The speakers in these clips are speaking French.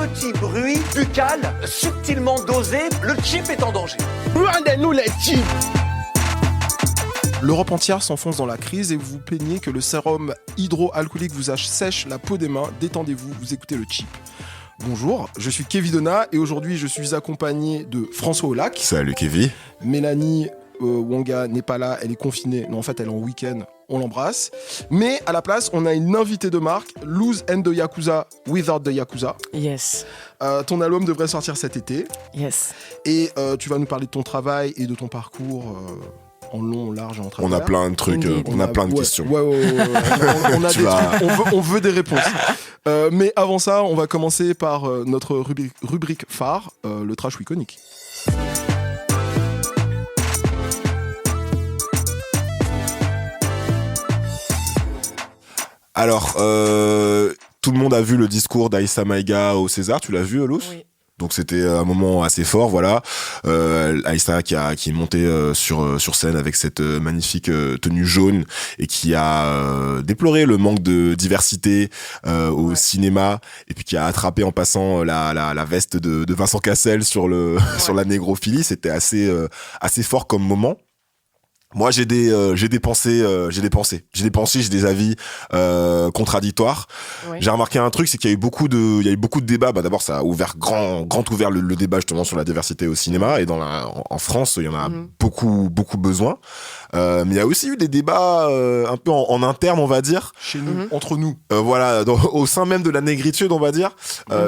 petit bruit buccal subtilement dosé, le chip est en danger. Loin de nous les chips. L'Europe entière s'enfonce dans la crise et vous vous plaignez que le sérum hydroalcoolique vous assèche la peau des mains. Détendez-vous, vous écoutez le Chip. Bonjour, je suis Kevin Donna et aujourd'hui je suis accompagné de François Olac. Salut Kevin. Mélanie Wanga n'est pas là, elle est confinée. Non, en fait, elle est en week-end. On l'embrasse. Mais à la place, on a une invitée de marque, Lose and the Yakuza Without the Yakuza. Yes. Ton album devrait sortir cet été. Yes. Et tu vas nous parler de ton travail et de ton parcours en long, en large et en travers. On a plein de trucs, on a plein de questions. Ouais. On a des trucs, on veut des réponses. Mais avant ça, on va commencer par notre rubrique phare, le trash iconique. Alors, tout le monde a vu le discours d'Aïssa Maïga au César, tu l'as vu, Olous ? Oui. Donc c'était un moment assez fort, voilà. Aïssa qui est montée sur scène avec cette magnifique tenue jaune et qui a déploré le manque de diversité au cinéma et puis qui a attrapé en passant la veste de Vincent Cassel sur la négrophilie. C'était assez fort comme moment. Moi, j'ai des pensées, j'ai des avis contradictoires. Ouais. J'ai remarqué un truc, c'est qu'il y a eu beaucoup de débats. Bah, d'abord, ça a ouvert grand ouvert le débat justement sur la diversité au cinéma et en France, il y en a beaucoup besoin. Mais il y a aussi eu des débats un peu en interne, on va dire, chez nous, entre nous. Voilà, au sein même de la négritude, on va dire,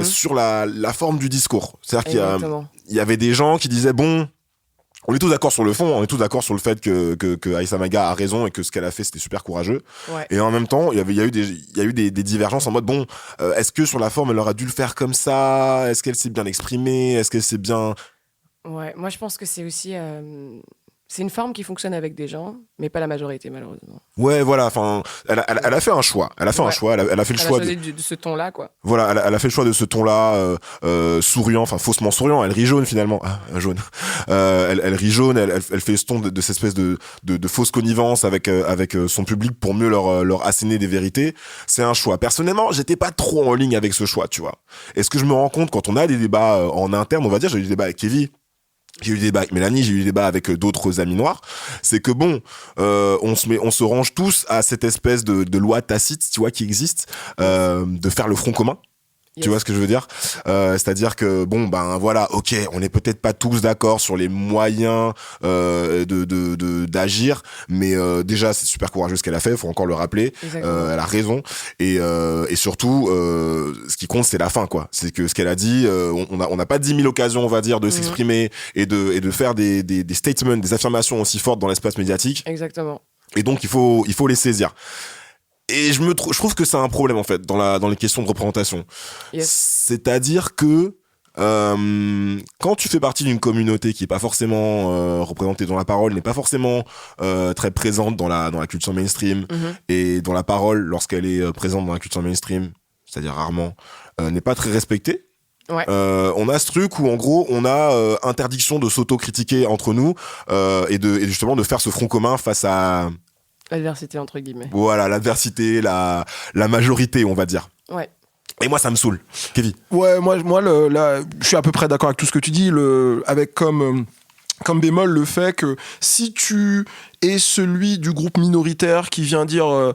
sur la forme du discours. C'est-à-dire qu'il y avait des gens qui disaient bon. On est tous d'accord sur le fond, on est tous d'accord sur le fait que Aïssa Maïga a raison et que ce qu'elle a fait c'était super courageux. Ouais. Et en même temps, il y a eu des divergences en mode bon, est-ce que sur la forme elle aurait dû le faire comme ça ? Est-ce qu'elle s'est bien exprimée ? Est-ce qu'elle s'est bien... Ouais, moi je pense que c'est aussi c'est une forme qui fonctionne avec des gens, mais pas la majorité malheureusement. Ouais, voilà. Enfin, elle a fait un choix. Elle a fait un choix. Elle a fait le choix de ce ton-là, quoi. Voilà, elle a fait le choix de ce ton-là, souriant, enfin faussement souriant. Elle rit jaune finalement. Ah, jaune. Elle rit jaune. Elle fait ce ton de cette espèce de fausse connivence avec son public pour mieux leur asséner des vérités. C'est un choix. Personnellement, j'étais pas trop en ligne avec ce choix, tu vois. Et ce que je me rends compte quand on a des débats en interne, on va dire, j'ai eu des débats avec Kevin. J'ai eu des débats avec Mélanie, j'ai eu des débats avec d'autres amis noirs. C'est que bon, on se range tous à cette espèce de loi tacite, tu vois, qui existe, de faire le front commun. Yes. Tu vois ce que je veux dire ? C'est-à-dire que bon, ben voilà, ok, on n'est peut-être pas tous d'accord sur les moyens d'agir, mais déjà c'est super courageux ce qu'elle a fait, faut encore le rappeler. Elle a raison et surtout, ce qui compte c'est la fin, quoi. C'est que ce qu'elle a dit, on n'a pas 10 000 occasions, on va dire, de s'exprimer et de faire des statements, des affirmations aussi fortes dans l'espace médiatique. Exactement. Et donc il faut les saisir. Et je trouve que c'est un problème en fait dans les questions de représentation. Yes. C'est-à-dire que quand tu fais partie d'une communauté qui est pas forcément représentée dans la parole, n'est pas forcément très présente dans la culture mainstream, et dont la parole lorsqu'elle est présente dans la culture mainstream, c'est-à-dire rarement, n'est pas très respectée. Ouais. On a ce truc où en gros on a interdiction de s'auto-critiquer entre nous et justement de faire ce front commun face à l'adversité, entre guillemets. Voilà, l'adversité, la majorité, on va dire. Ouais. Et moi, ça me saoule. Kevin. Ouais, moi là, je suis à peu près d'accord avec tout ce que tu dis, avec comme bémol le fait que si tu es celui du groupe minoritaire qui vient dire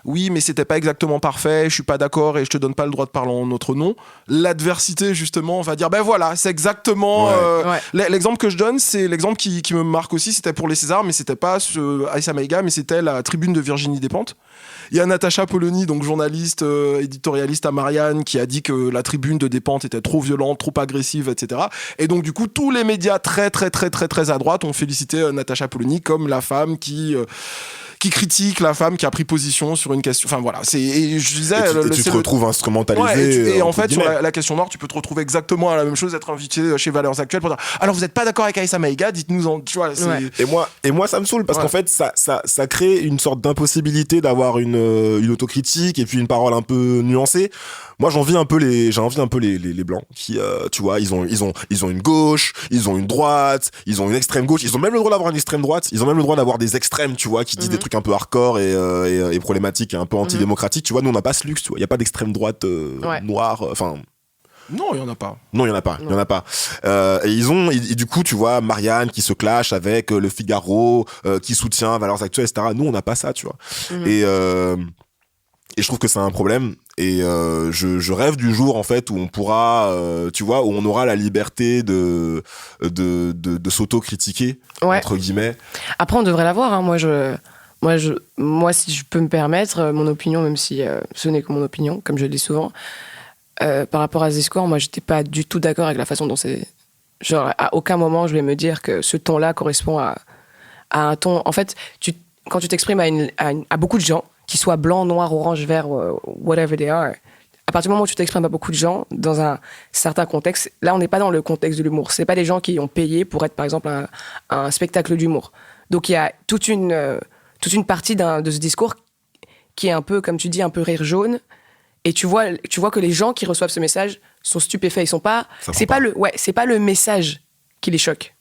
oui mais c'était pas exactement parfait, je suis pas d'accord et je te donne pas le droit de parler en notre nom, l'adversité justement va dire ben voilà c'est exactement l'exemple que je donne, c'est l'exemple qui me marque aussi, c'était pour les Césars mais c'était pas Aïssa Maïga mais c'était la tribune de Virginie Despentes. Il y a Natacha Polony, donc journaliste, éditorialiste à Marianne, qui a dit que la tribune de Despentes était trop violente, trop agressive, etc. Et donc du coup, tous les médias très à droite ont félicité Natacha Polony comme la femme qui critique la femme qui a pris position sur une question. Enfin voilà, et je disais, tu te retrouves instrumentalisé. Ouais, et en fait, sur la question noire, tu peux te retrouver exactement à la même chose, être invité chez Valeurs Actuelles pour dire alors vous n'êtes pas d'accord avec Aïssa Maïga, dites-nous en. Tu vois, et moi, ça me saoule parce qu'en fait, ça crée une sorte d'impossibilité d'avoir une autocritique et puis une parole un peu nuancée. Moi, j'envie un peu les blancs qui, tu vois, ils ont une gauche, ils ont une droite, ils ont une extrême gauche, ils ont même le droit d'avoir une extrême droite, ils ont même le droit d'avoir des extrêmes, tu vois, qui disent des trucs un peu hardcore et problématiques et un peu antidémocratiques. Tu vois, nous on n'a pas ce luxe, tu vois, il y a pas d'extrême droite noire, enfin. Non, il y en a pas. Non, il y en a pas. Il y en a pas. Et du coup, tu vois, Marianne qui se clash avec Le Figaro, qui soutient Valeurs Actuelles, etc. Nous, on n'a pas ça, tu vois. Et je trouve que c'est un problème. Et je rêve du jour en fait où on pourra, tu vois, où on aura la liberté de s'auto-critiquer entre guillemets. Après, on devrait l'avoir. Hein. Moi, si je peux me permettre, mon opinion, même si ce n'est que mon opinion, comme je le dis souvent, par rapport à ce discours, moi, j'étais pas du tout d'accord avec la façon dont c'est. Genre, à aucun moment, je vais me dire que ce ton-là correspond à un ton. En fait, quand tu t'exprimes à beaucoup de gens, qu'ils soient blancs, noirs, orange, vert, whatever they are, à partir du moment où tu t'exprimes à beaucoup de gens dans un certain contexte, là, on n'est pas dans le contexte de l'humour. C'est pas des gens qui ont payé pour être, par exemple, un spectacle d'humour. Donc, il y a toute une partie de ce discours qui est un peu, comme tu dis, un peu rire jaune. Et tu vois que les gens qui reçoivent ce message sont stupéfaits. Ils sont pas. C'est pas le message qui les choque.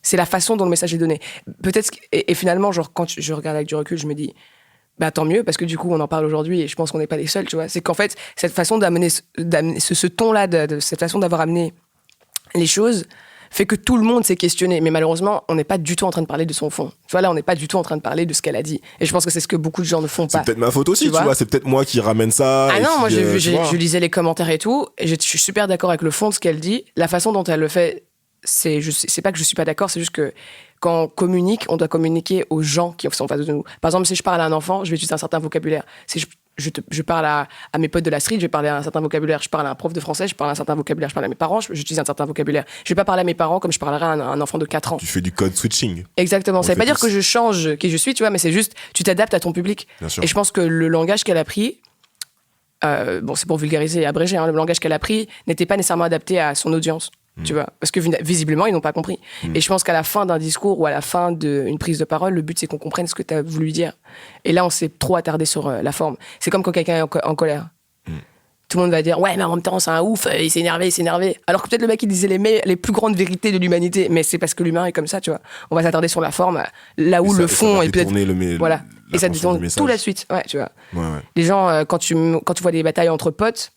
C'est la façon dont le message est donné. Peut-être et finalement, genre quand je regarde avec du recul, je me dis, bah tant mieux parce que du coup, on en parle aujourd'hui et je pense qu'on n'est pas les seuls. Tu vois, c'est qu'en fait, cette façon d'amener ce ton-là, cette façon d'avoir amené les choses, fait que tout le monde s'est questionné. Mais malheureusement, on n'est pas du tout en train de parler de son fond. Tu vois, là, on n'est pas du tout en train de parler de ce qu'elle a dit. Et je pense que c'est ce que beaucoup de gens ne font pas. C'est peut-être ma faute aussi, tu vois. C'est peut-être moi qui ramène ça. Ah non, moi, je lisais les commentaires et tout. Et je suis super d'accord avec le fond de ce qu'elle dit. La façon dont elle le fait, c'est pas que je suis pas d'accord, c'est juste que quand on communique, on doit communiquer aux gens qui sont en face de nous. Par exemple, si je parle à un enfant, je vais utiliser un certain vocabulaire. Si je parle à mes potes de la street, je vais parler à un certain vocabulaire. Je parle à un prof de français, je parle à un certain vocabulaire. Je parle à mes parents, j'utilise un certain vocabulaire. Je vais pas parler à mes parents comme je parlerais à un enfant de 4 ans. Tu fais du code switching. Exactement. Ça veut pas dire que je change qui je suis, tu vois, mais c'est juste, tu t'adaptes à ton public. Et je pense que le langage qu'elle a pris, c'est pour vulgariser et abréger, hein, le langage qu'elle a pris n'était pas nécessairement adapté à son audience. Tu vois, parce que visiblement ils n'ont pas compris. Et je pense qu'à la fin d'un discours ou à la fin d'une prise de parole, le but c'est qu'on comprenne ce que tu as voulu dire. Et là on s'est trop attardé sur la forme. C'est comme quand quelqu'un est en colère. Tout le monde va dire ouais mais en même temps c'est un ouf, il s'est énervé. Alors que peut-être le mec il disait les plus grandes vérités de l'humanité, mais c'est parce que l'humain est comme ça, tu vois. On va s'attarder sur la forme, là où le fond est peut-être voilà. Et ça détourne tout la suite, ouais, tu vois. Ouais. Les gens quand tu vois des batailles entre potes,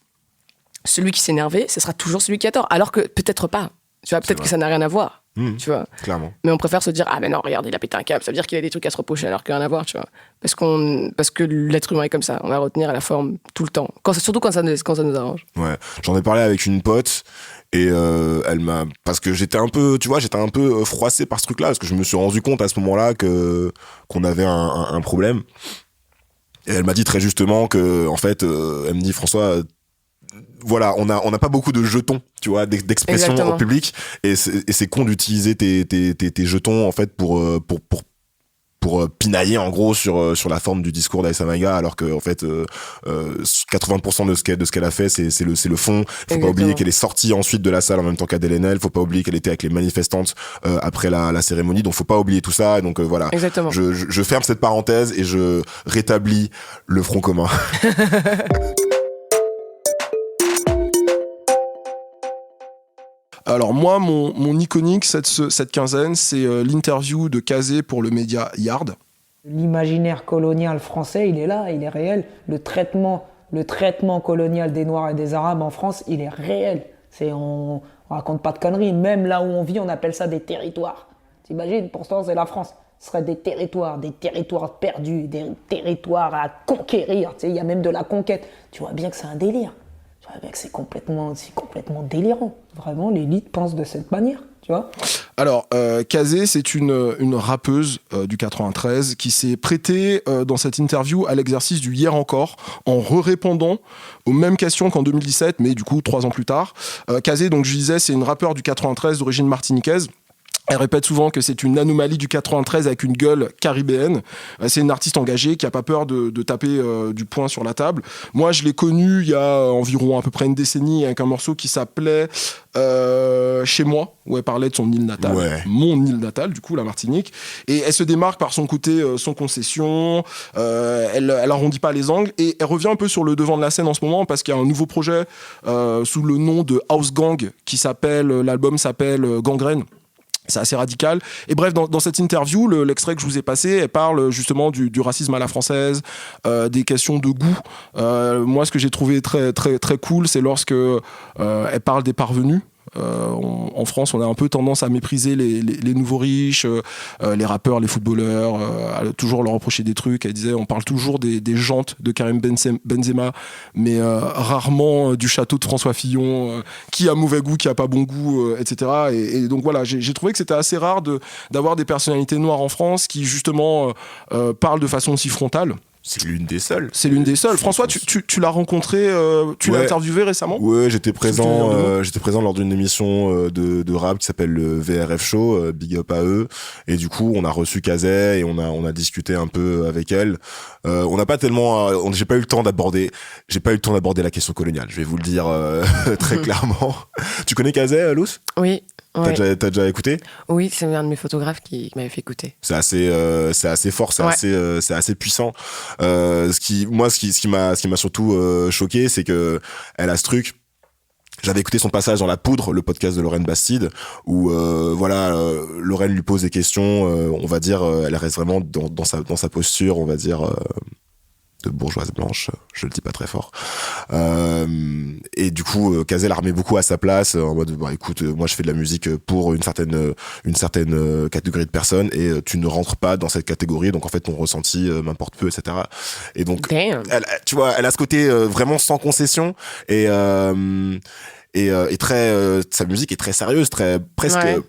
celui qui s'est énervé, ce sera toujours celui qui a tort. Alors que peut-être pas. Tu vois, peut-être que ça n'a rien à voir. Tu vois. Clairement. Mais on préfère se dire ah mais non, regarde, il a pété un câble, ça veut dire qu'il a des trucs à se reprocher alors qu'il n'y a rien à voir, tu vois. Parce que l'être humain est comme ça. On va retenir à la forme tout le temps. Surtout quand ça nous arrange. Ouais. J'en ai parlé avec une pote. Et elle m'a, parce que j'étais un peu froissé par ce truc-là, parce que je me suis rendu compte à ce moment-là qu'on avait un problème. Et elle m'a dit très justement que, en fait, elle me dit François, voilà, on n'a pas beaucoup de jetons, tu vois, d'expression en public, et c'est con d'utiliser tes jetons en fait pour pinailler en gros sur la forme du discours d'Aïssa Maïga, alors que en fait 80% de ce qu'elle a fait c'est le fond. Faut pas oublier qu'elle est sortie ensuite de la salle en même temps qu'Adèle Haenel. Faut pas oublier qu'elle était avec les manifestantes après la cérémonie. Donc faut pas oublier tout ça. Et donc voilà. Exactement. Je ferme cette parenthèse et je rétablis le front commun. Alors moi, mon iconique cette quinzaine, c'est l'interview de Kazé pour le média Yard. L'imaginaire colonial français, il est là, il est réel. Le traitement colonial des Noirs et des Arabes en France, il est réel. On raconte pas de conneries. Même là où on vit, on appelle ça des territoires. T'imagines, pourtant c'est la France. Ce serait des territoires perdus, des territoires à conquérir. Il y a même de la conquête. Tu vois bien que c'est un délire. Tu vois bien que c'est complètement délirant. Vraiment, l'élite pense de cette manière, tu vois. Alors, Kazé, c'est une rappeuse du 93 qui s'est prêtée dans cette interview à l'exercice du hier encore, en répondant aux mêmes questions qu'en 2017, mais du coup 3 ans plus tard. Kazé, donc je disais, c'est une rappeure du 93 d'origine martiniquaise. Elle répète souvent que c'est une anomalie du 93 avec une gueule caribéenne. C'est une artiste engagée qui a pas peur de taper du poing sur la table. Moi, je l'ai connue il y a environ à peu près une décennie avec un morceau qui s'appelait Chez moi, où elle parlait de son île natale, mon île natale, du coup, la Martinique. Et elle se démarque par son côté sans concession. Elle arrondit pas les angles et elle revient un peu sur le devant de la scène en ce moment parce qu'il y a un nouveau projet sous le nom de House Gang l'album s'appelle Gangrène. C'est assez radical. Et bref, dans cette interview, l'extrait que je vous ai passé, elle parle justement du racisme à la française, des questions de goût. Moi, ce que j'ai trouvé très, très, très cool, c'est lorsque elle parle des parvenus. En France, on a un peu tendance à mépriser les nouveaux riches, les rappeurs, les footballeurs, à toujours leur reprocher des trucs. Elle disait, on parle toujours des jantes de Karim Benzema, mais rarement du château de François Fillon, qui a mauvais goût, qui a pas bon goût, etc. Et donc voilà, j'ai trouvé que c'était assez rare d'avoir des personnalités noires en France qui justement parlent de façon aussi frontale. C'est l'une des seules. C'est l'une des seules. François, tu l'as rencontré, tu l'as interviewé récemment ? Ouais, j'étais présent lors d'une émission de rap qui s'appelle le VRF Show, big up à eux. Et du coup, on a reçu Kazé et on a discuté un peu avec elle. On n'a pas tellement, j'ai pas eu le temps d'aborder la question coloniale. Je vais vous le dire très clairement. Tu connais Kazé, Luce ? Oui. Ouais. T'as déjà écouté ? Oui, c'est un de mes photographes qui m'avait fait écouter. C'est assez fort, c'est assez puissant. Ce qui m'a surtout choqué, c'est que elle a ce truc. J'avais écouté son passage dans La Poudre, le podcast de Lorraine Bastide, où Lorraine lui pose des questions. On va dire, elle reste vraiment dans sa posture, on va dire. De bourgeoise blanche, je le dis pas très fort. Et du coup, Kazé la remet beaucoup à sa place, en mode, bah, écoute, moi je fais de la musique pour une certaine catégorie de personnes, et tu ne rentres pas dans cette catégorie, donc en fait ton ressenti m'importe peu, etc. Et donc, tu vois, elle a ce côté vraiment sans concession, et très sa musique est très sérieuse, très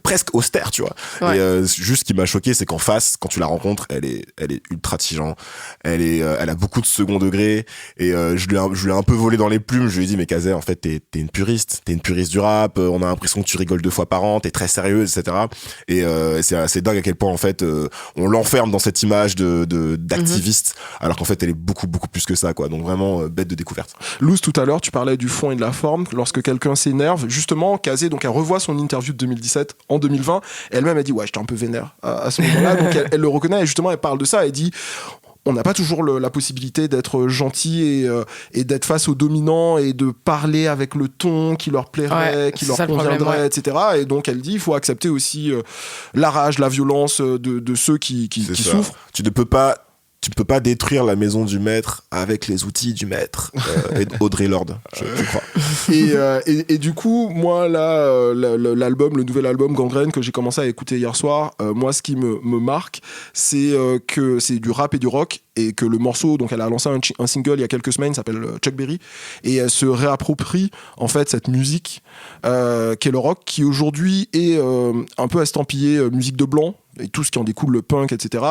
presque austère, tu vois. Ouais. Et juste ce qui m'a choqué, c'est qu'en face, quand tu la rencontres, elle est ultra tigeant, elle a beaucoup de second degré, et je lui ai un peu volé dans les plumes. Je lui ai dit, mais Kazé, en fait t'es une puriste du rap, on a l'impression que tu rigoles 2 fois par an, t'es très sérieuse, etc. Et c'est assez dingue à quel point en fait on l'enferme dans cette image d'activiste, alors qu'en fait elle est beaucoup plus que ça, quoi. Donc vraiment bête de découverte. Luz, tout à l'heure tu parlais du fond et de la forme. Lorsque quelqu'un s'énerve, justement, Kazé, donc elle revoit son interview de 2017 en 2020, et elle-même a dit, ouais, j'étais un peu vénère à ce moment-là, donc elle le reconnaît, et justement elle parle de ça, elle dit, on n'a pas toujours la possibilité d'être gentil et d'être face aux dominants et de parler avec le ton qui leur plairait, qui leur conviendrait, etc. Et donc elle dit, il faut accepter aussi la rage, la violence de ceux qui souffrent. Tu ne peux pas détruire la maison du maître avec les outils du maître. Audrey Lorde, je crois. Et du coup, moi, là, le nouvel album Gangrène que j'ai commencé à écouter hier soir, moi, ce qui me marque, c'est que c'est du rap et du rock, et que le morceau, donc elle a lancé un single il y a quelques semaines, s'appelle Chuck Berry, et elle se réapproprie en fait cette musique qu'est le rock, qui aujourd'hui est un peu estampillée musique de blanc, et tout ce qui en découle, le punk, etc.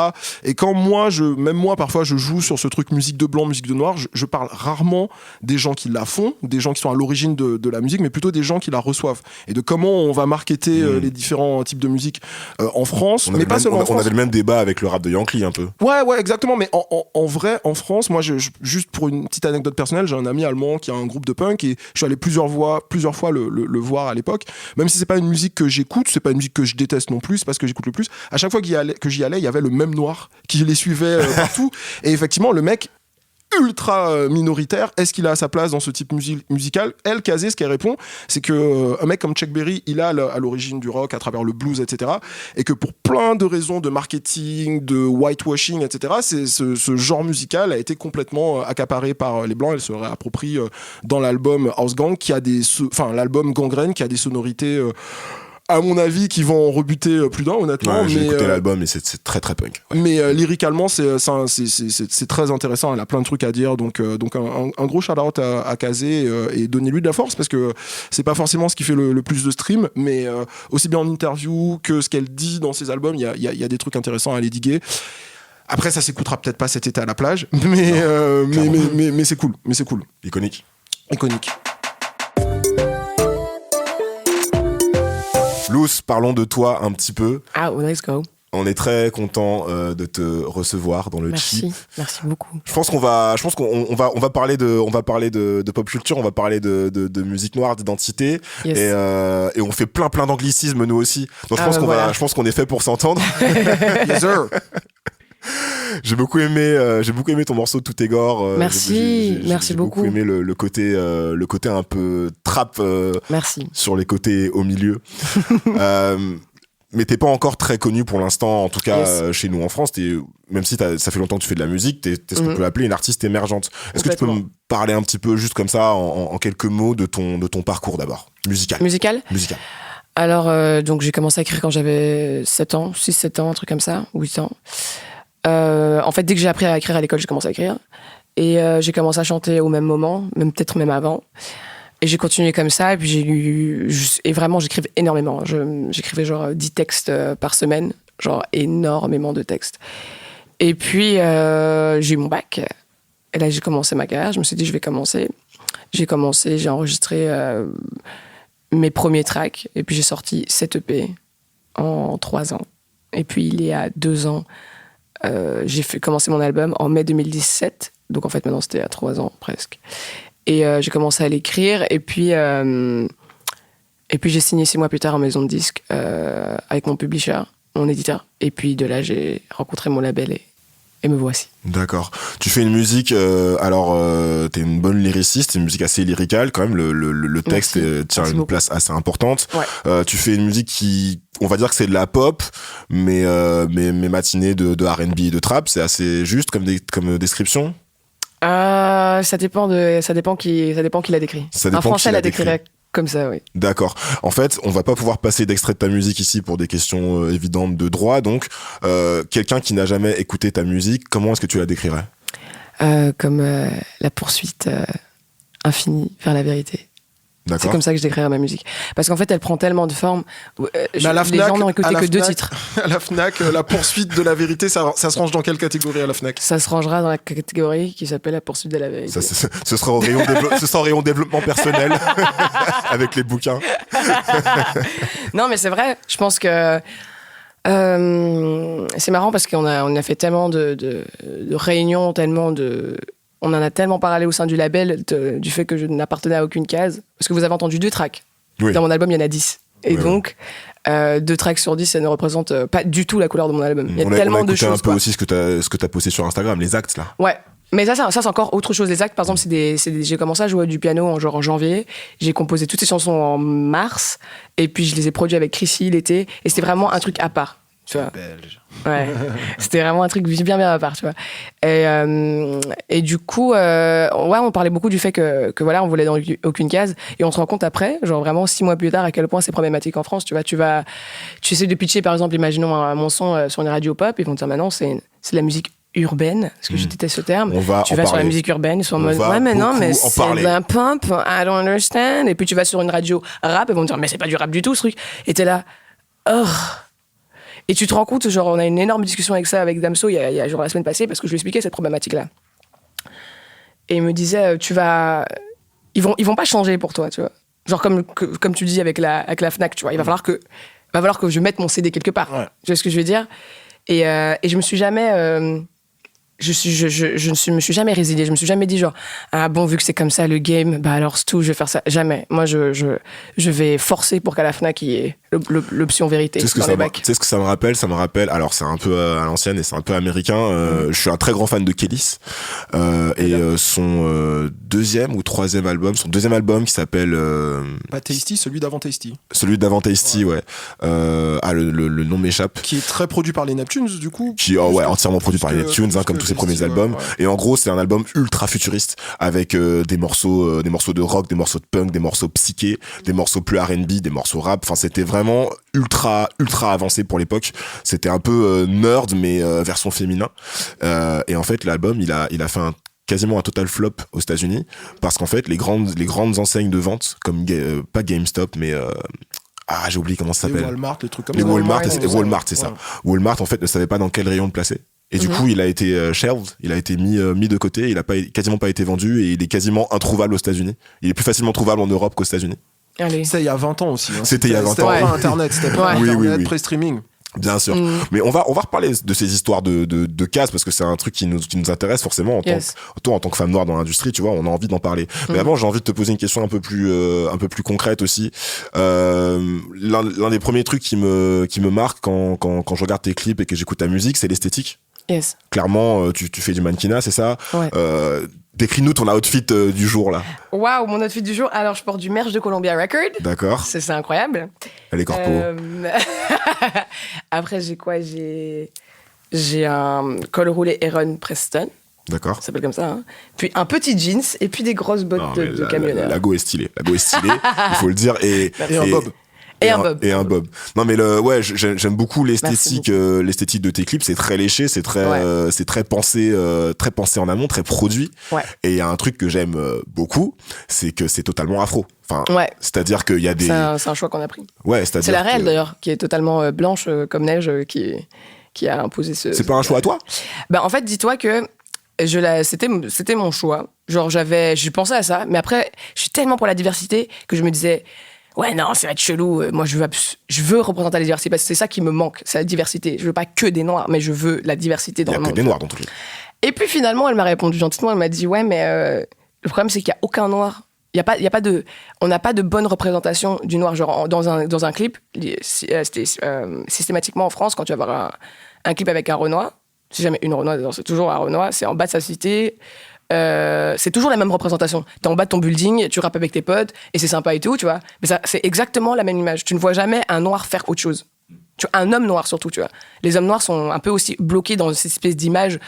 Et quand même moi parfois je joue sur ce truc musique de blanc, musique de noir, je parle rarement des gens qui la font, des gens qui sont à l'origine de la musique, mais plutôt des gens qui la reçouvent, et de comment on va marketer les différents types de musique en France, mais pas seulement en France. On avait le même débat avec le rap de Yankee un peu. Ouais, exactement, mais en vrai, en France, moi, juste pour une petite anecdote personnelle, j'ai un ami allemand qui a un groupe de punk, et je suis allé plusieurs fois le voir à l'époque, même si c'est pas une musique que j'écoute, c'est pas une musique que je déteste non plus, c'est pas ce que j'écoute le plus. À chaque fois que j'y allais, il y avait le même noir qui les suivait partout, et effectivement, le mec ultra minoritaire, est-ce qu'il a sa place dans ce type musical ? Elle, Kazé, ce qu'elle répond, c'est que un mec comme Chuck Berry, il a à l'origine du rock à travers le blues, etc., et que pour plein de raisons de marketing, de whitewashing, etc., ce genre musical a été complètement accaparé par les blancs. Elle se réapproprie dans l'album House Gang, l'album Gangrène, qui a des sonorités à mon avis, qui vont en rebuter plus d'un, honnêtement. Ouais, j'ai écouté l'album, et c'est très très punk. Ouais. Mais lyricalement, c'est très intéressant. Elle a plein de trucs à dire, donc un gros shout-out à Kazé, et donnez-lui de la force, parce que c'est pas forcément ce qui fait le plus de stream, mais aussi bien en interview que ce qu'elle dit dans ses albums, il y a des trucs intéressants à aller diguer. Après, ça s'écoutera peut-être pas cet été à la plage, mais c'est cool. Mais c'est cool. Iconique. Luce, parlons de toi un petit peu. Ah, let's go. On est très content de te recevoir dans le Chip. Merci beaucoup. Je pense qu'on va parler de pop culture, on va parler de musique noire, d'identité, yes. Et on fait plein d'anglicismes nous aussi. Donc je pense qu'on est fait pour s'entendre. Yes sir. J'ai beaucoup aimé ton morceau Tout est gore. Merci j'ai beaucoup. Beaucoup aimé le côté un peu trap. Merci. Sur les côtés au milieu. mais t'es pas encore très connu pour l'instant, en tout cas Yes. chez nous en France. Même si ça fait longtemps que tu fais de la musique, t'es ce qu'on peut appeler une artiste émergente. Est-ce que tu peux me parler un petit peu, juste comme ça, en quelques mots, de ton parcours d'abord, musical? Musical. Alors, donc j'ai commencé à écrire quand j'avais 7 ans, 6-7 ans, un truc comme ça, 8 ans. En fait, dès que j'ai appris à écrire à l'école, j'ai commencé à écrire. Et j'ai commencé à chanter au même moment, peut-être même avant. Et j'ai continué comme ça, et puis j'ai lu... Et vraiment, j'écrivais énormément. J'écrivais genre 10 textes par semaine, genre énormément de textes. Et puis, j'ai eu mon bac. Et là, j'ai commencé ma carrière. Je me suis dit, je vais commencer. J'ai enregistré mes premiers tracks. Et puis, j'ai sorti 7 EP en 3 ans. Et puis, il y a 2 ans, j'ai commencé mon album en mai 2017. Donc, en fait, maintenant, c'était à 3 ans, presque. Et j'ai commencé à l'écrire. Et puis j'ai signé 6 mois plus tard en maison de disques avec mon publisher, mon éditeur. Et puis, de là, j'ai rencontré mon label et me voici. D'accord. Tu fais une musique, t'es une bonne lyriciste, une musique assez lyricale quand même, le texte tient une place assez importante. Ouais. Tu fais une musique qui, on va dire que c'est de la pop, mais matinée de R&B et de trap, c'est assez juste comme description? Ça dépend qui l'a décrit. Un Français l'a décrirait comme ça, oui. D'accord. En fait, on va pas pouvoir passer d'extrait de ta musique ici pour des questions évidentes de droit. Donc, quelqu'un qui n'a jamais écouté ta musique, comment est-ce que tu la décrirais? Comme la poursuite infinie vers la vérité. D'accord. C'est comme ça que je décrirais ma musique. Parce qu'en fait, elle prend tellement de formes. Les Fnac, gens n'ont écouté que 2 titres. À la Fnac, la poursuite de la vérité, ça se range dans quelle catégorie à la Fnac? Ça se rangera dans la catégorie qui s'appelle la poursuite de la vérité. Ce sera au rayon développement personnel avec les bouquins. Non, mais c'est vrai. Je pense que c'est marrant parce qu'on a fait tellement de réunions, on en a tellement parlé au sein du label du fait que je n'appartenais à aucune case. Parce que vous avez entendu 2 tracks. Oui. Dans mon album, il y en a 10. Et donc, 2 tracks sur 10, ça ne représente pas du tout la couleur de mon album. Il y a tellement de choses. On a écouté un peu aussi ce que t'as posté sur Instagram, les actes là. Ouais. Mais ça c'est encore autre chose. Les actes, par exemple, j'ai commencé à jouer du piano en janvier. J'ai composé toutes ces chansons en mars. Et puis, je les ai produits avec Chrissy l'été. Et c'était vraiment un truc à part. Tu vois. Belge. Ouais. C'était vraiment un truc bien à part, tu vois. Et du coup, on parlait beaucoup du fait que voilà, on voulait dans aucune case. Et on se rend compte après, genre vraiment 6 mois plus tard, à quel point c'est problématique en France. Tu vois, tu essaies de pitcher, par exemple, imaginons mon son sur une radio pop, ils vont te dire, maintenant, c'est de la musique urbaine, parce que je déteste ce terme. Tu vas sur la musique urbaine, ils sont en mode, ouais, mais non, mais c'est de la pop, I don't understand. Et puis tu vas sur une radio rap, ils vont te dire, mais c'est pas du rap du tout, ce truc. Et t'es là, oh. Et tu te rends compte, genre, on a une énorme discussion avec Damso il y a genre la semaine passée, parce que je lui expliquais cette problématique-là. Et il me disait, ils vont pas changer pour toi, tu vois. Genre, comme tu dis avec la Fnac, tu vois. Il va falloir que je mette mon CD quelque part. Ouais. Tu vois ce que je veux dire? Et je me suis jamais, je me suis jamais résignée. Je me suis jamais dit genre, ah bon, vu que c'est comme ça le game, bah alors c'est tout, je vais faire ça. Jamais. Moi, je vais forcer pour qu'à la Fnac il y ait l'option vérité dans les bacs. Tu sais ce que ça me rappelle? Ça me rappelle, alors c'est un peu à l'ancienne et c'est un peu américain. Je suis un très grand fan de Kélis. Et son deuxième ou troisième album, qui s'appelle... Pas Tasty, celui d'avant Tasty. Celui d'avant Tasty, ouais. Le nom m'échappe. Qui est très produit par les Neptunes, du coup. Entièrement produit par les Neptunes, comme tous ses premiers albums. Ouais. Et en gros, c'est un album ultra futuriste avec des morceaux de rock, des morceaux de punk, des morceaux psyché, des morceaux plus R&B, des morceaux rap. Enfin, c'était vraiment ultra avancé pour l'époque. C'était un peu nerd, mais version féminin. Et en fait, l'album, il a fait quasiment un total flop aux États-Unis parce qu'en fait, les grandes enseignes de vente comme pas GameStop, mais j'ai oublié comment ça s'appelle. Les Walmart, les trucs comme ça. Walmart, c'est ça. Walmart, en fait, ne savait pas dans quel rayon le placer. Et du coup, il a été shelved, il a été mis de côté, il a quasiment pas été vendu et il est quasiment introuvable aux États-Unis. Il est plus facilement trouvable en Europe qu'aux États-Unis. Allez. C'était il y a 20 ans aussi. Hein. C'était il y a 20 ans. C'était pas Internet, c'était pas Internet, pré-streaming. Bien sûr. Mais on va reparler de ces histoires de cases parce que c'est un truc qui nous intéresse forcément en tant que femme noire dans l'industrie, tu vois, on a envie d'en parler. Mais avant, j'ai envie de te poser une question un peu plus concrète aussi. L'un des premiers trucs qui me marque quand je regarde tes clips et que j'écoute ta musique, c'est l'esthétique. Yes. Clairement, tu fais du mannequinat, c'est ça? Ouais. Décris-nous ton outfit du jour, là. Waouh, mon outfit du jour. Alors, je porte du merch de Columbia Record. D'accord. C'est incroyable. Elle est corpo. Après, j'ai quoi? J'ai un col roulé Heron Preston. D'accord. Ça s'appelle comme ça. Hein. Puis un petit jeans et puis des grosses bottes Non, de camionneur. La go est stylée. La go est stylée, il faut le dire. Et un bob. Et un bob. Et un bob. Non, mais j'aime beaucoup l'esthétique de tes clips. C'est très léché, c'est très pensé en amont, très produit. Ouais. Et il y a un truc que j'aime beaucoup, c'est que c'est totalement afro. Enfin, Ouais. c'est-à-dire qu'il y a des. C'est un choix qu'on a pris. Ouais, c'est-à-dire. C'est la réelle que- d'ailleurs, qui est totalement blanche comme neige, qui a imposé ce. C'est pas un choix à toi? Bah, en fait, dis-toi que c'était mon choix. Genre, j'ai pensé à ça, mais après, je suis tellement pour la diversité que je me disais, ouais, non, ça va être chelou. Moi, je veux représenter la diversité parce que c'est ça qui me manque, c'est la diversité. Je veux pas que des noirs, mais je veux la diversité Il dans y a le que monde. des noirs dans ton clip. Et puis finalement, elle m'a répondu gentiment. Elle m'a dit, ouais, mais le problème, c'est qu'il y a aucun noir. On n'a pas de bonne représentation du noir. Genre, dans un clip, systématiquement en France, quand tu vas avoir un clip avec un Renoir, si jamais une Renoir, c'est toujours un Renoir, c'est en bas de sa cité. C'est toujours la même représentation. T'es en bas de ton building, tu rappes avec tes potes, et c'est sympa et tout, tu vois. Mais ça, c'est exactement la même image. Tu ne vois jamais un noir faire autre chose. Tu vois, un homme noir surtout, tu vois. Les hommes noirs sont un peu aussi bloqués dans cette espèce d'image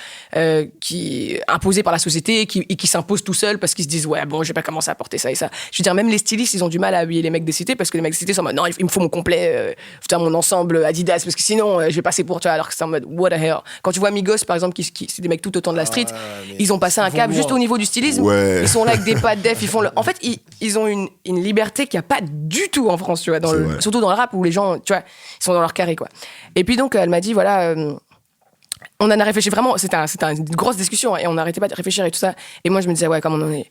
qui imposée par la société et qui s'impose tout seul parce qu'ils se disent ouais bon je vais pas commencer à porter ça et ça. Je veux dire même les stylistes ils ont du mal à habiller les mecs des cités parce que les mecs des cités sont en mode non il me faut mon complet, putain mon ensemble Adidas parce que sinon je vais passer pour tu vois alors que c'est en mode what the hell. Quand tu vois Migos par exemple qui c'est des mecs tout autant de la street, ils ont passé un cap juste au niveau du stylisme. Ouais. Ils sont là avec des pattes def, en fait ils ont une liberté qu'il n'y a pas du tout en France tu vois surtout dans le rap où les gens tu vois ils sont dans leur carré quoi. Et puis donc elle m'a dit voilà on en a réfléchi vraiment c'était une grosse discussion et on n'arrêtait pas de réfléchir et tout ça et moi je me disais ouais comme on en est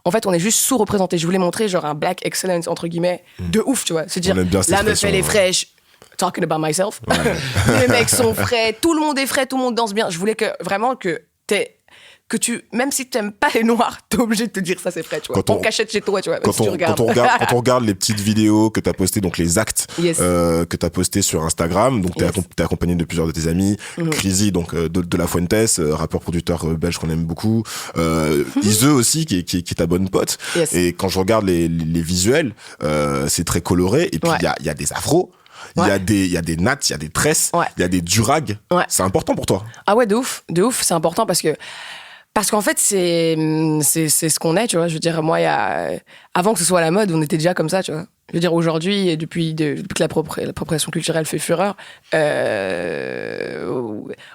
en fait on est juste sous-représenté. Je voulais montrer genre un black excellence entre guillemets de ouf tu vois c'est dire On aime bien cette la meuf expression, elle est ouais. fraîche talking about myself les mecs sont frais tout le monde est frais tout le monde danse bien. Je voulais que vraiment que même si tu n'aimes pas les noirs, t'es obligé de te dire ça c'est frais, tu vois. Quand on- En cachette chez toi, tu vois. Quand, si tu regardes. quand on regarde les petites vidéos que tu as postées, donc les actes Yes. que tu as postés sur Instagram, donc Yes. t'es accompagné de plusieurs de tes amis, Mhm. Crazy, donc de la Fuentes, rappeur producteur belge qu'on aime beaucoup, Iseu aussi qui est ta bonne pote. Yes. Et quand je regarde les visuels, c'est très coloré et puis il Ouais. y a des afros. Il Ouais. y a des nattes, il y a des tresses, Ouais. il y a des durags. Ouais. C'est important pour toi. Ah ouais, de ouf, c'est important parce qu'en fait c'est ce qu'on est, tu vois. Je veux dire moi avant que ce soit la mode, on était déjà comme ça, tu vois. Je veux dire aujourd'hui depuis que l'appropriation culturelle fait fureur,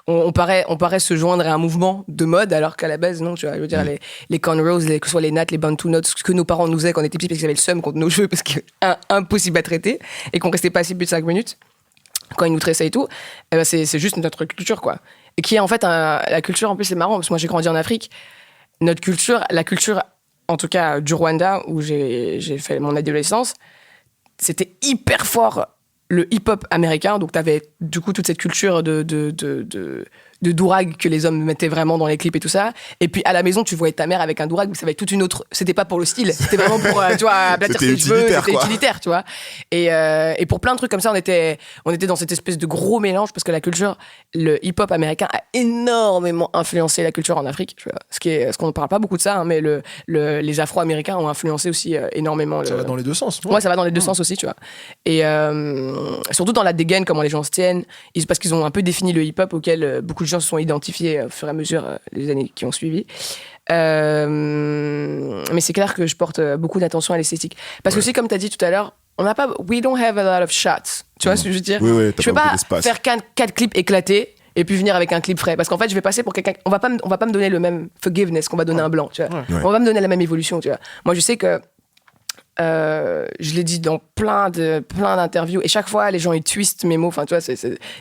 on paraît se joindre à un mouvement de mode alors qu'à la base non, tu vois. Je veux dire les cornrows, que ce soit les nattes, les bantu notes, ce que nos parents nous faisaient quand on était petits parce qu'ils avaient le seum contre nos cheveux parce que impossible à traiter et qu'on restait pas assis plus de 5 minutes quand ils nous tressaient et tout, eh ben c'est juste notre culture quoi. Et qui est en fait la culture en plus c'est marrant parce que moi j'ai grandi en Afrique. La culture en tout cas du Rwanda où j'ai fait mon adolescence, c'était hyper fort le hip-hop américain, donc t'avais du coup toute cette culture de dourag que les hommes mettaient vraiment dans les clips et tout ça. Et puis à la maison, tu voyais ta mère avec un dourag, mais ça avait toute une autre. C'était pas pour le style, c'était vraiment pour tu vois aplatir C'était ses cheveux, utilitaire, c'était quoi. utilitaire, tu vois. Et pour plein de trucs comme ça, on était dans cette espèce de gros mélange parce que la culture, le hip-hop américain a énormément influencé la culture en Afrique. Tu vois. Ce qu'on ne parle pas beaucoup de ça, hein, mais les Afro-Américains ont influencé aussi énormément. Ça va dans les deux sens. Ouais, ça va dans les deux sens aussi, tu vois. Et surtout dans la dégaine, comment les gens se tiennent, parce qu'ils ont un peu défini le hip-hop auquel beaucoup de gens se sont identifiés au fur et à mesure les années qui ont suivi. Mais c'est clair que je porte beaucoup d'attention à l'esthétique. Parce que aussi, comme tu as dit tout à l'heure, we don't have a lot of shots. Tu vois ce que je veux dire? Oui, t'as je peux pas beaucoup pas d'espace. faire 4 clips éclatés et puis venir avec un clip frais. Parce qu'en fait, je vais passer pour quelqu'un. On va pas me donner le même forgiveness qu'on va donner à un blanc, tu vois. Ouais. On va me donner la même évolution, tu vois. Moi, je sais que je l'ai dit dans plein d'interviews et chaque fois les gens ils twistent mes mots, enfin tu vois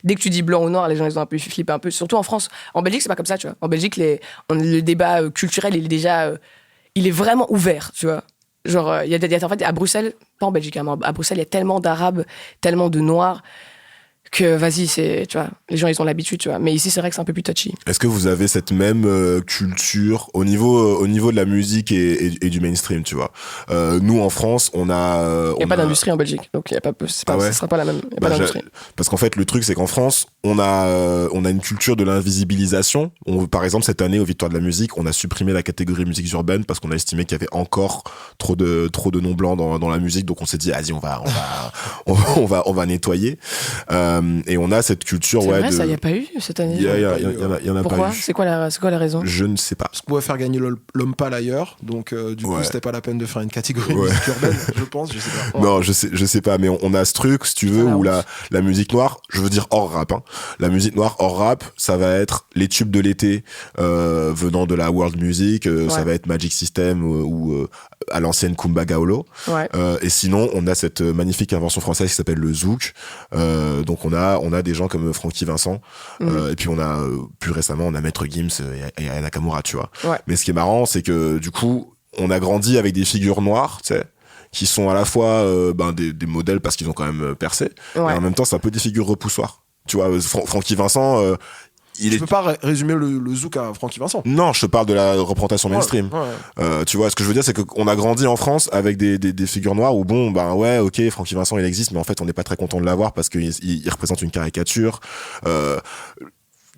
dès que tu dis blanc ou noir les gens ils ont un peu flippé un peu, surtout en France. En Belgique c'est pas comme ça, tu vois. En Belgique le débat culturel il est déjà il est vraiment ouvert, tu vois. Genre il y a en fait à Bruxelles, pas en Belgique hein, mais à Bruxelles il y a tellement d'arabes, tellement de noirs que vas-y tu vois, les gens ils ont l'habitude, tu vois. Mais ici c'est vrai que c'est un peu plus touchy. Est-ce que vous avez cette même culture au niveau de la musique et du mainstream, tu vois? Nous en France, on a Il y a pas d'industrie en Belgique, donc il y a pas Ah ouais? ce sera pas la même. Il y a Bah, pas d'industrie. parce qu'en fait, le truc, c'est qu'en France, on a une culture de l'invisibilisation. Par exemple, cette année, aux Victoires de la musique, on a supprimé la catégorie musique urbaine parce qu'on a estimé qu'il y avait encore trop de noms blancs dans la musique. Donc on s'est dit, vas-y, on va nettoyer. Et on a cette culture, C'est vrai, ça, il n'y a pas eu cette année. Il y en a Pourquoi? pas eu. C'est quoi la raison? Je ne sais pas. Parce qu'on pouvait faire gagner l'homme pâle ailleurs, donc du coup, c'était pas la peine de faire une catégorie musique urbaine, je pense, je sais pas. Non, je sais pas, mais on a ce truc, si tu veux, où la musique noire, je veux dire hors rap, hein. La musique noire hors rap, ça va être les tubes de l'été venant de la world music, ça va être Magic System ou à l'ancienne Kumba Gawlo. Ouais. Et sinon, on a cette magnifique invention française qui s'appelle le zouk. Donc on a des gens comme Francky Vincent, et puis on a plus récemment on a Maître Gims et Aya Nakamura, tu vois. Ouais. Mais ce qui est marrant, c'est que du coup, on a grandi avec des figures noires, tu sais, qui sont à la fois des modèles parce qu'ils ont quand même percé, et en même temps c'est un peu des figures repoussoires. Tu vois, Francky Vincent, tu peux pas résumer le zouk à Francky Vincent. Non, je te parle de la représentation mainstream. Tu vois, ce que je veux dire, c'est qu'on a grandi en France avec des figures noires où ok, Francky Vincent il existe, mais en fait on n'est pas très content de l'avoir parce qu'il représente une caricature.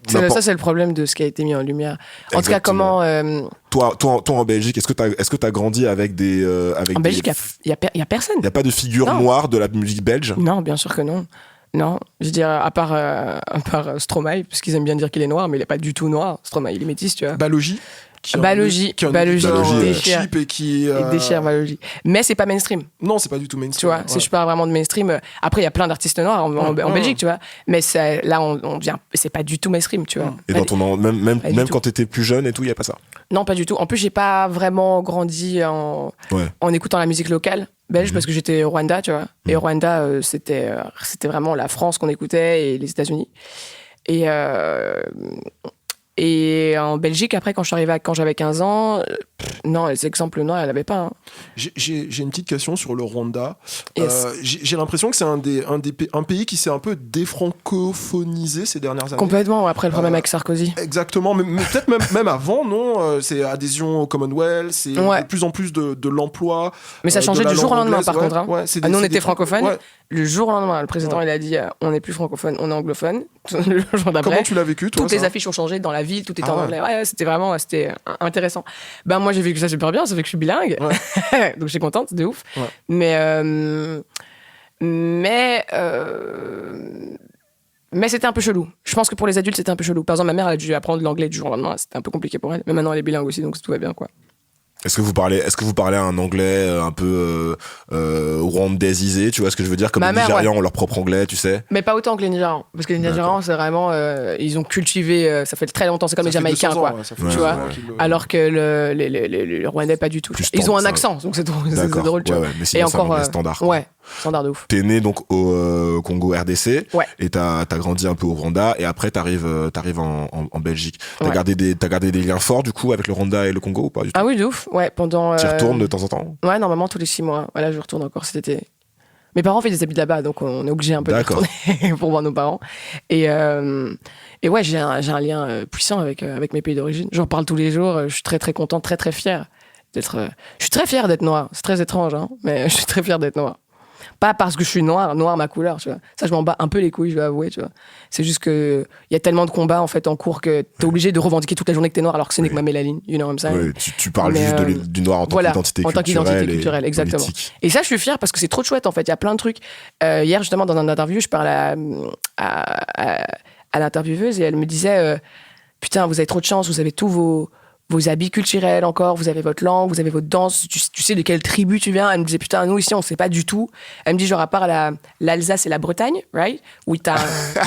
Ça, c'est le problème de ce qui a été mis en lumière. En tout cas, comment... Toi, en Belgique, est-ce que t'as grandi avec des... en Belgique, il y a personne. Il n'y a pas de figure noire de la musique belge? Non, bien sûr que non. Non, je dirais, à part Stromae, parce qu'ils aiment bien dire qu'il est noir, mais il est pas du tout noir. Stromae, il est métis, tu vois. Balogi. Balogi déchire. Cheap et qui il déchire Balogi. Mais c'est pas mainstream. Non, c'est pas du tout mainstream. Tu vois, si je parle vraiment de mainstream, après il y a plein d'artistes noirs en Belgique, tu vois. Mais là, on vient, c'est pas du tout mainstream, tu vois. Et dans ton même quand t'étais plus jeune et tout, il y a pas ça? Non, pas du tout. En plus, j'ai pas vraiment grandi en écoutant la musique locale belge parce que j'étais au Rwanda, tu vois. Et au Rwanda, c'était vraiment la France qu'on écoutait et les États-Unis. Et en Belgique, après, quand j'avais 15 ans, non, les exemples noirs, elle n'avait pas. Hein. J'ai une petite question sur le Rwanda. Yes. J'ai l'impression que c'est un pays qui s'est un peu défrancophonisé ces dernières années. Complètement, après le problème avec Sarkozy. Exactement, mais peut-être même avant, non? C'est adhésion au Commonwealth, c'est de plus en plus de l'emploi. Mais ça changeait du jour au lendemain, par contre. Hein. Nous, on était francophones. Ouais. Le jour au lendemain, le président il a dit on n'est plus francophone, on est anglophone. Le jour d'après. Comment tu l'as vécu, toi? Toutes les affiches ont changé dans la ville, tout était en anglais. Ouais, c'était intéressant. Ben moi j'ai vécu ça super bien, ça fait que je suis bilingue, donc je suis contente, de ouf. Ouais. Mais c'était un peu chelou. Je pense que pour les adultes c'était un peu chelou. Par exemple, ma mère elle a dû apprendre l'anglais du jour au lendemain, c'était un peu compliqué pour elle. Mais maintenant elle est bilingue aussi, donc tout va bien quoi. Est-ce que vous parlez un anglais un peu rwandaisisé, tu vois ce que je veux dire, comme les Nigérians ont leur propre anglais, tu sais? Mais pas autant que les Nigérians, parce que les Nigérians c'est vraiment ils ont cultivé, ça fait très longtemps, c'est comme les Jamaïcains quoi, tu vois. Alors que les Rwandais pas du tout. Ils ont un accent, donc c'est drôle, tu vois. Mais sinon, et encore c'est standard. Ouais. Standard de ouf. T'es né donc au Congo RDC, et t'as grandi un peu au Rwanda, et après t'arrives en Belgique. T'as gardé des liens forts du coup avec le Rwanda et le Congo ou pas du tout? Ah oui, de ouf. Ouais, pendant. Tu y retournes de temps en temps? Ouais, normalement tous les 6 mois. Voilà, je retourne encore cet été. Mes parents font des habits là-bas, donc on est obligé un peu de retourner pour voir nos parents. Et ouais, j'ai un lien puissant avec mes pays d'origine. J'en parle tous les jours. Je suis très très content, très très fier d'être. Je suis très fier d'être noir. C'est très étrange, hein, mais je suis très fier d'être noir. Pas parce que je suis noir ma couleur, tu vois. Ça, je m'en bats un peu les couilles, je vais avouer, tu vois. C'est juste que il y a tellement de combats en fait en cours que t'es obligé de revendiquer toute la journée que t'es noir alors que ce n'est que ma mélanine, you know what I'm saying? Oui, tu parles juste du noir en tant qu'identité culturelle, exactement. Politique. Et ça, je suis fier parce que c'est trop chouette en fait. Il y a plein de trucs. Hier, justement, dans une interview, je parlais à l'intervieweuse et elle me disait putain, vous avez trop de chance, vous avez tous vos habits culturels encore, vous avez votre langue, vous avez votre danse, tu sais de quelle tribu tu viens. Elle me disait putain, nous ici on sait pas du tout. Elle me dit genre à part l'Alsace et la Bretagne, right, où t'as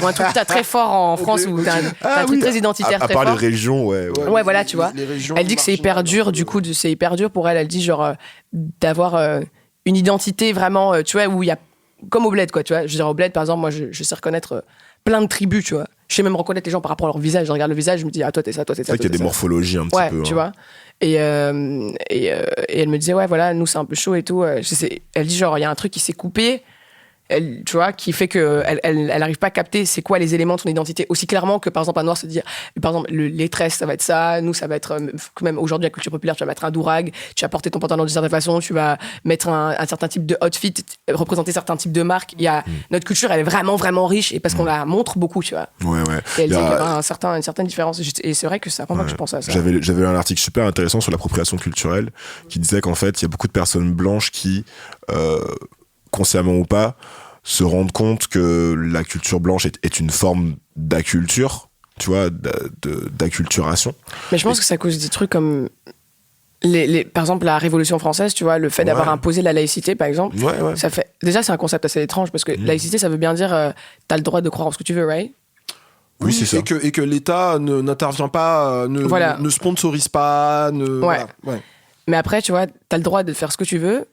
un truc très fort en France où t'as un truc très identitaire très fort. À part les régions, ouais, voilà, tu vois. Elle dit que c'est hyper dur, du coup c'est hyper dur pour elle. Elle dit genre d'avoir une identité vraiment, tu vois, où il y a comme au bled quoi, tu vois. Je veux dire au bled par exemple, moi je sais reconnaître plein de tribus, tu vois. Je sais même reconnaître les gens par rapport à leur visage. Je regarde le visage, je me dis, ah, toi, t'es ça, toi, t'es ça. C'est vrai qu'il y a des morphologies un petit peu. Tu vois. Et elle me disait, ouais, voilà, nous, c'est un peu chaud et tout. Elle dit, genre, il y a un truc qui s'est coupé. tu vois, qui fait que elle arrive pas à capter c'est quoi les éléments de son identité aussi clairement que par exemple un noir se dire par exemple les tresses ça va être ça, nous ça va être même aujourd'hui la culture populaire, tu vas mettre un dourag, tu vas porter ton pantalon d'une certaine façon, tu vas mettre un certain type de outfit, représenter certains types de marques. Il y a notre culture, elle est vraiment vraiment riche et parce qu'on la montre beaucoup, tu vois. Ouais. Et elle dit qu'il y aura une certaine différence et c'est vrai que c'est vraiment que je pense à ça. J'avais lu un article super intéressant sur l'appropriation culturelle qui disait qu'en fait il y a beaucoup de personnes blanches qui consciemment ou pas se rendent compte que la culture blanche est une forme d'acculture, tu vois, d'acculturation. Mais je pense que c'est à cause des trucs comme par exemple la Révolution française, tu vois, le fait d'avoir imposé la laïcité par exemple, ça fait déjà c'est un concept assez étrange parce que laïcité ça veut bien dire t'as le droit de croire en ce que tu veux, right? Oui, c'est ça. Et que l'État n'intervient pas, ne sponsorise pas, Voilà. Mais après, tu vois, t'as le droit de faire ce que tu veux,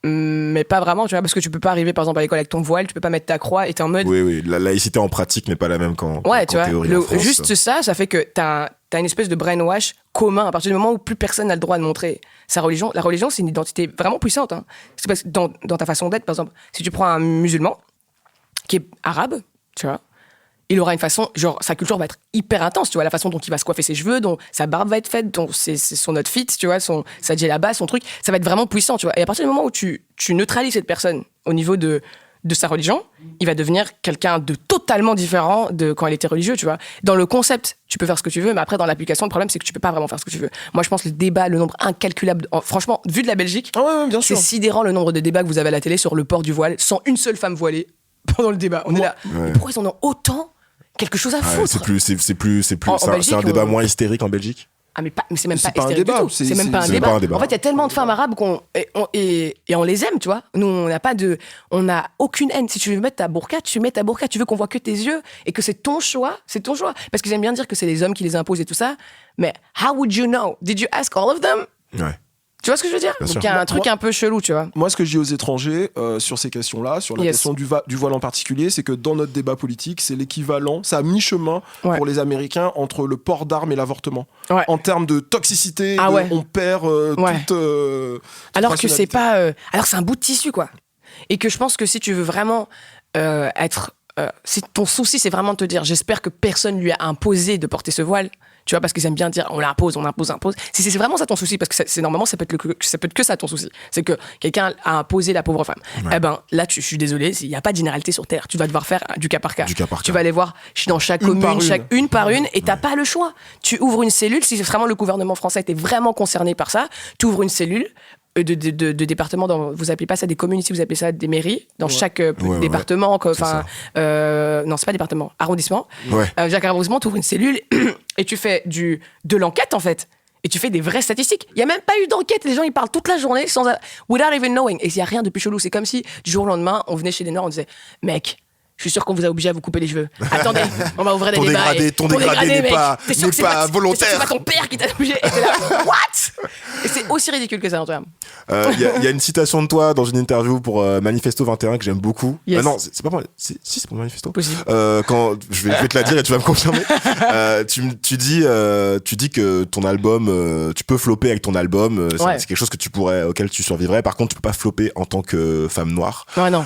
mais pas vraiment, tu vois, parce que tu peux pas arriver, par exemple, à l'école avec ton voile, tu peux pas mettre ta croix et t'es en mode... Oui, la laïcité en pratique n'est pas la même qu'en tu vois, théorie en France. juste ça fait que t'as une espèce de brainwash commun à partir du moment où plus personne n'a le droit de montrer sa religion. La religion, c'est une identité vraiment puissante. Hein. C'est parce que dans ta façon d'être, par exemple, si tu prends un musulman qui est arabe, tu vois, il aura une façon, genre, sa culture va être hyper intense, tu vois, la façon dont il va se coiffer ses cheveux, dont sa barbe va être faite, dont c'est son outfit, tu vois, sa djellaba, son truc, ça va être vraiment puissant, tu vois. Et à partir du moment où tu neutralises cette personne au niveau de sa religion, il va devenir quelqu'un de totalement différent de quand il était religieux, tu vois. Dans le concept, tu peux faire ce que tu veux, mais après, dans l'application, le problème, c'est que tu peux pas vraiment faire ce que tu veux. Moi, je pense que le débat, le nombre incalculable, franchement, vu de la Belgique, bien sûr. c'est sidérant le nombre de débats que vous avez à la télé sur le port du voile, sans une seule femme voilée pendant le débat. On est là. Mais pourquoi ils en ont autant quelque chose à foutre? C'est un débat moins hystérique en Belgique. Ah mais c'est même pas un hystérique débat, du tout. C'est même pas un débat. En fait, il y a tellement de femmes arabes et on les aime, tu vois. Nous, on n'a aucune haine. Si tu veux mettre ta burqa, tu mets ta burqa. Tu veux qu'on voit que tes yeux et que c'est ton choix. Parce qu'ils aiment bien dire que c'est les hommes qui les imposent et tout ça. Mais how would you know? Did you ask all of them? Ouais. Tu vois ce que je veux dire? Bien Donc sûr. il y a un truc un peu chelou, tu vois. Moi, ce que je dis aux étrangers sur ces questions-là, sur la question du voile en particulier, c'est que dans notre débat politique, c'est l'équivalent, ça a mi-chemin pour les Américains entre le port d'armes et l'avortement. Ouais. En termes de toxicité, on perd toute alors que c'est pas... alors c'est un bout de tissu, quoi. Et que je pense que si tu veux vraiment être... si ton souci, c'est vraiment de te dire, j'espère que personne lui a imposé de porter ce voile, tu vois, parce qu'ils aiment bien dire on l'impose. Si c'est vraiment ça ton souci, parce que c'est normalement ça peut être que ça ton souci, c'est que quelqu'un a imposé la pauvre femme. Ouais. Eh ben là, je suis désolé, il n'y a pas de généralité sur Terre. Tu vas devoir faire du cas par cas. Tu vas aller voir dans chaque commune, une par une, et t'as pas le choix. Tu ouvres une cellule, si vraiment le gouvernement français était vraiment concerné par ça, tu ouvres une cellule de départements, vous appelez pas ça des communes ici, vous appelez ça des mairies, dans chaque département, enfin, non, c'est pas département, arrondissement. Chaque arrondissement, tu ouvres une cellule et tu fais de l'enquête en fait. Et tu fais des vraies statistiques. Il n'y a même pas eu d'enquête. Les gens, ils parlent toute la journée without even knowing. Et il n'y a rien de plus chelou. C'est comme si, du jour au lendemain, on venait chez les Noirs, on disait, mec, je suis sûr qu'on vous a obligé à vous couper les cheveux. Attendez, on va ouvrir des débats. Ton dégradé n'est pas volontaire. C'est pas ton père qui t'a obligé. Et t'es là, what? Et c'est aussi ridicule que ça, Antoine. Il y a une citation de toi dans une interview pour Manifesto 21 que j'aime beaucoup. Yes. Non, c'est pas pour... Si, c'est pour Manifesto. Possible. Quand je vais te la dire et tu vas me confirmer. Tu dis que ton album, tu peux flopper avec ton album. C'est quelque chose auquel tu survivrais. Par contre, tu peux pas flopper en tant que femme noire. Ouais, non.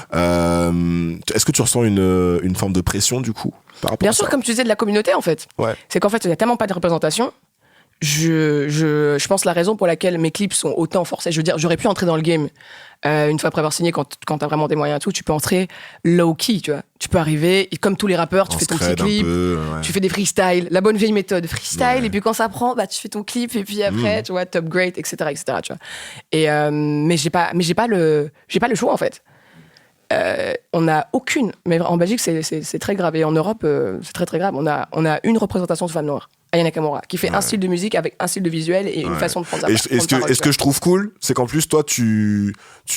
Est-ce que tu ressens une forme de pression du coup par rapport Bien à sûr, ça? comme tu disais, de la communauté en fait. Ouais. C'est qu'en fait, il n'y a tellement pas de représentation. Je pense la raison pour laquelle mes clips sont autant forcés. Je veux dire, j'aurais pu entrer dans le game une fois après avoir signé, quand t'as vraiment des moyens et tout, tu peux entrer low-key, tu vois. Tu peux arriver, et comme tous les rappeurs, tu fais ton petit clip, tu fais des freestyles, la bonne vieille méthode, freestyle, et puis quand ça prend, bah tu fais ton clip, et puis après, tu vois, top great, etc., tu vois. Et, mais j'ai pas le choix, en fait. On n'a aucune, mais en Belgique c'est très grave, et en Europe c'est très très grave, on a une représentation de femme noire, Aya Nakamura, qui fait un style de musique avec un style de visuel et une façon de prendre sa parole. Et ce que je trouve cool, c'est qu'en plus toi tu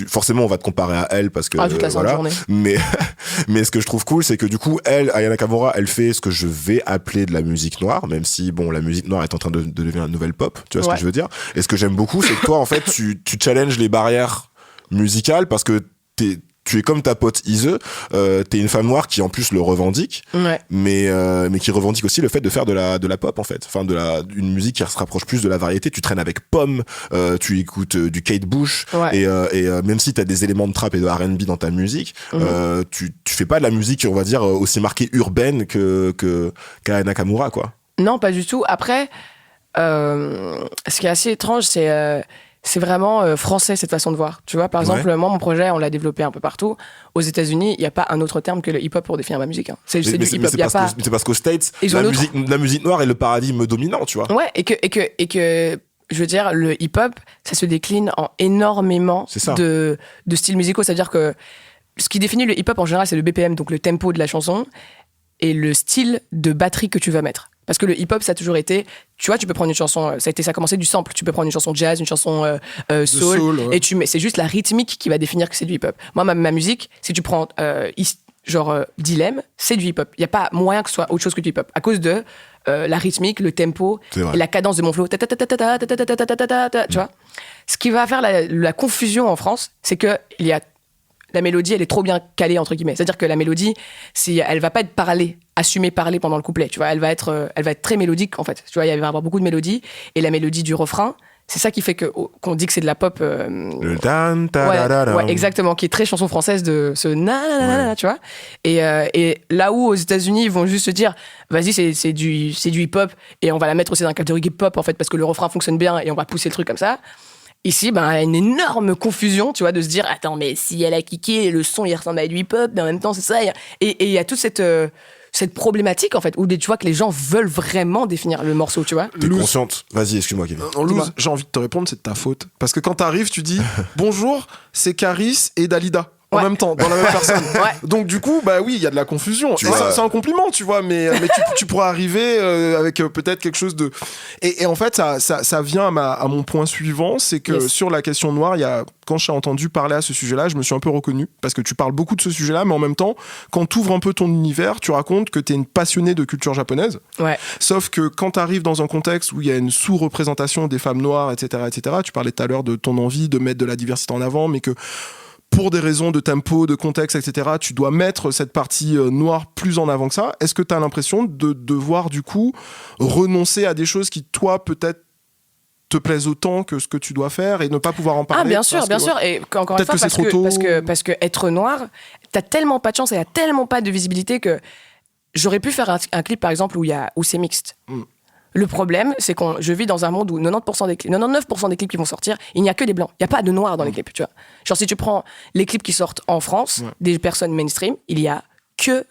forcément on va te comparer à elle parce que toute la journée. mais ce que je trouve cool, c'est que du coup Aya Nakamura, elle fait ce que je vais appeler de la musique noire, même si bon, la musique noire est en train de devenir une nouvelle pop, tu vois ce que je veux dire. Et ce que j'aime beaucoup, c'est que toi en fait tu challenges les barrières musicales parce que tu es comme ta pote Ise, t'es une femme noire qui en plus le revendique, mais qui revendique aussi le fait de faire de la pop en fait, enfin une musique qui se rapproche plus de la variété. Tu traînes avec Pomme, tu écoutes du Kate Bush, et même si t'as des éléments de trap et de R&B dans ta musique, tu fais pas de la musique, on va dire, aussi marquée urbaine qu'Aya Nakamura, quoi. Non, pas du tout. Après, ce qui est assez étrange, c'est vraiment français, cette façon de voir. Tu vois, par exemple, moi, mon projet, on l'a développé un peu partout. Aux États-Unis, il n'y a pas un autre terme que le hip-hop pour définir ma musique. Hein. C'est du hip-hop. C'est parce qu'aux States, la musique noire est le paradigme dominant, tu vois. Ouais, et que je veux dire, le hip-hop, ça se décline en énormément de styles musicaux. C'est-à-dire que ce qui définit le hip-hop en général, c'est le BPM, donc le tempo de la chanson, et le style de batterie que tu vas mettre. Parce que le hip-hop, ça a toujours été, tu vois, tu peux prendre une chanson, ça a commencé du sample, tu peux prendre une chanson jazz, une chanson soul, et c'est juste la rythmique qui va définir que c'est du hip-hop. Moi, ma musique, si tu prends Dilemme, c'est du hip-hop. Il n'y a pas moyen que ce soit autre chose que du hip-hop. À cause de la rythmique, le tempo, et la cadence de mon flow. Tu vois. Ce qui va faire la confusion en France, c'est que la mélodie, elle est trop bien calée, entre guillemets. C'est-à-dire que la mélodie, elle va pas être assumée parler pendant le couplet. Tu vois, elle va être très mélodique, en fait. Tu vois, il va y avoir beaucoup de mélodies. Et la mélodie du refrain, c'est ça qui fait qu'on dit que c'est de la pop. Le dan, ta, da, da, ouais, exactement, qui est très chanson française de ce na, tu vois. Et là où aux États-Unis, ils vont juste se dire, vas-y, c'est du hip-hop et on va la mettre aussi dans la catégorie hip-hop, en fait, parce que le refrain fonctionne bien et on va pousser le truc comme ça. Ici, il y a une énorme confusion, tu vois, de se dire, attends, mais si elle a kické, le son, il ressemble à du hip-hop, mais en même temps, c'est ça. Et il y a toute cette problématique, en fait, où tu vois que les gens veulent vraiment définir le morceau, tu vois. T'es consciente. Vas-y, excuse-moi, Kevin. Louz, j'ai envie de te répondre, c'est de ta faute. Parce que quand t'arrives, tu dis, bonjour, c'est Caris et Dalida. En même temps, dans la même personne. Donc du coup, bah oui, il y a de la confusion. C'est un compliment, tu vois, mais tu pourras arriver avec peut-être quelque chose de... Et en fait, ça vient à mon point suivant, c'est que sur la question noire, quand j'ai entendu parler à ce sujet-là, je me suis un peu reconnu, parce que tu parles beaucoup de ce sujet-là, mais en même temps, quand tu ouvres un peu ton univers, tu racontes que tu es une passionnée de culture japonaise. Ouais. Sauf que quand tu arrives dans un contexte où il y a une sous-représentation des femmes noires, etc., tu parlais tout à l'heure de ton envie de mettre de la diversité en avant, mais que pour des raisons de tempo, de contexte, etc., tu dois mettre cette partie noire plus en avant que ça. Est-ce que tu as l'impression de devoir, du coup, renoncer à des choses qui, toi, peut-être, te plaisent autant que ce que tu dois faire et ne pas pouvoir en parler? Ah, bien sûr. Et encore une fois, parce que être noir, t'as tellement pas de chance et y a tellement pas de visibilité que j'aurais pu faire un clip, par exemple, où c'est mixte. Le problème, c'est que je vis dans un monde où 99% des clips qui vont sortir, il n'y a que des blancs. Il n'y a pas de noirs dans les clips, tu vois. Genre, si tu prends les clips qui sortent en France, des personnes mainstream, il y a que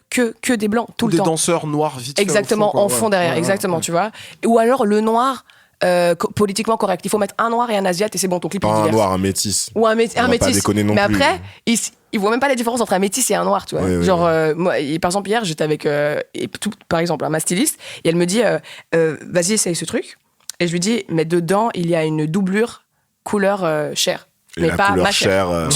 des blancs tout le temps. Des danseurs noirs vite fait. Exactement, en fond derrière, exactement, tu vois. Ou alors le noir... politiquement correct. Il faut mettre un noir et un asiate et c'est bon, ton clip est divers. Un noir, un métis. Ou un métis. Pas déconner non mais plus. après, ils voient même pas la différence entre un métis et un noir, tu vois. Moi, par exemple, hier, j'étais avec, par exemple, ma styliste et elle me dit, vas-y, essaye ce truc. Et je lui dis, mais dedans, il y a une doublure couleur chair. Et mais la pas couleur ma chair.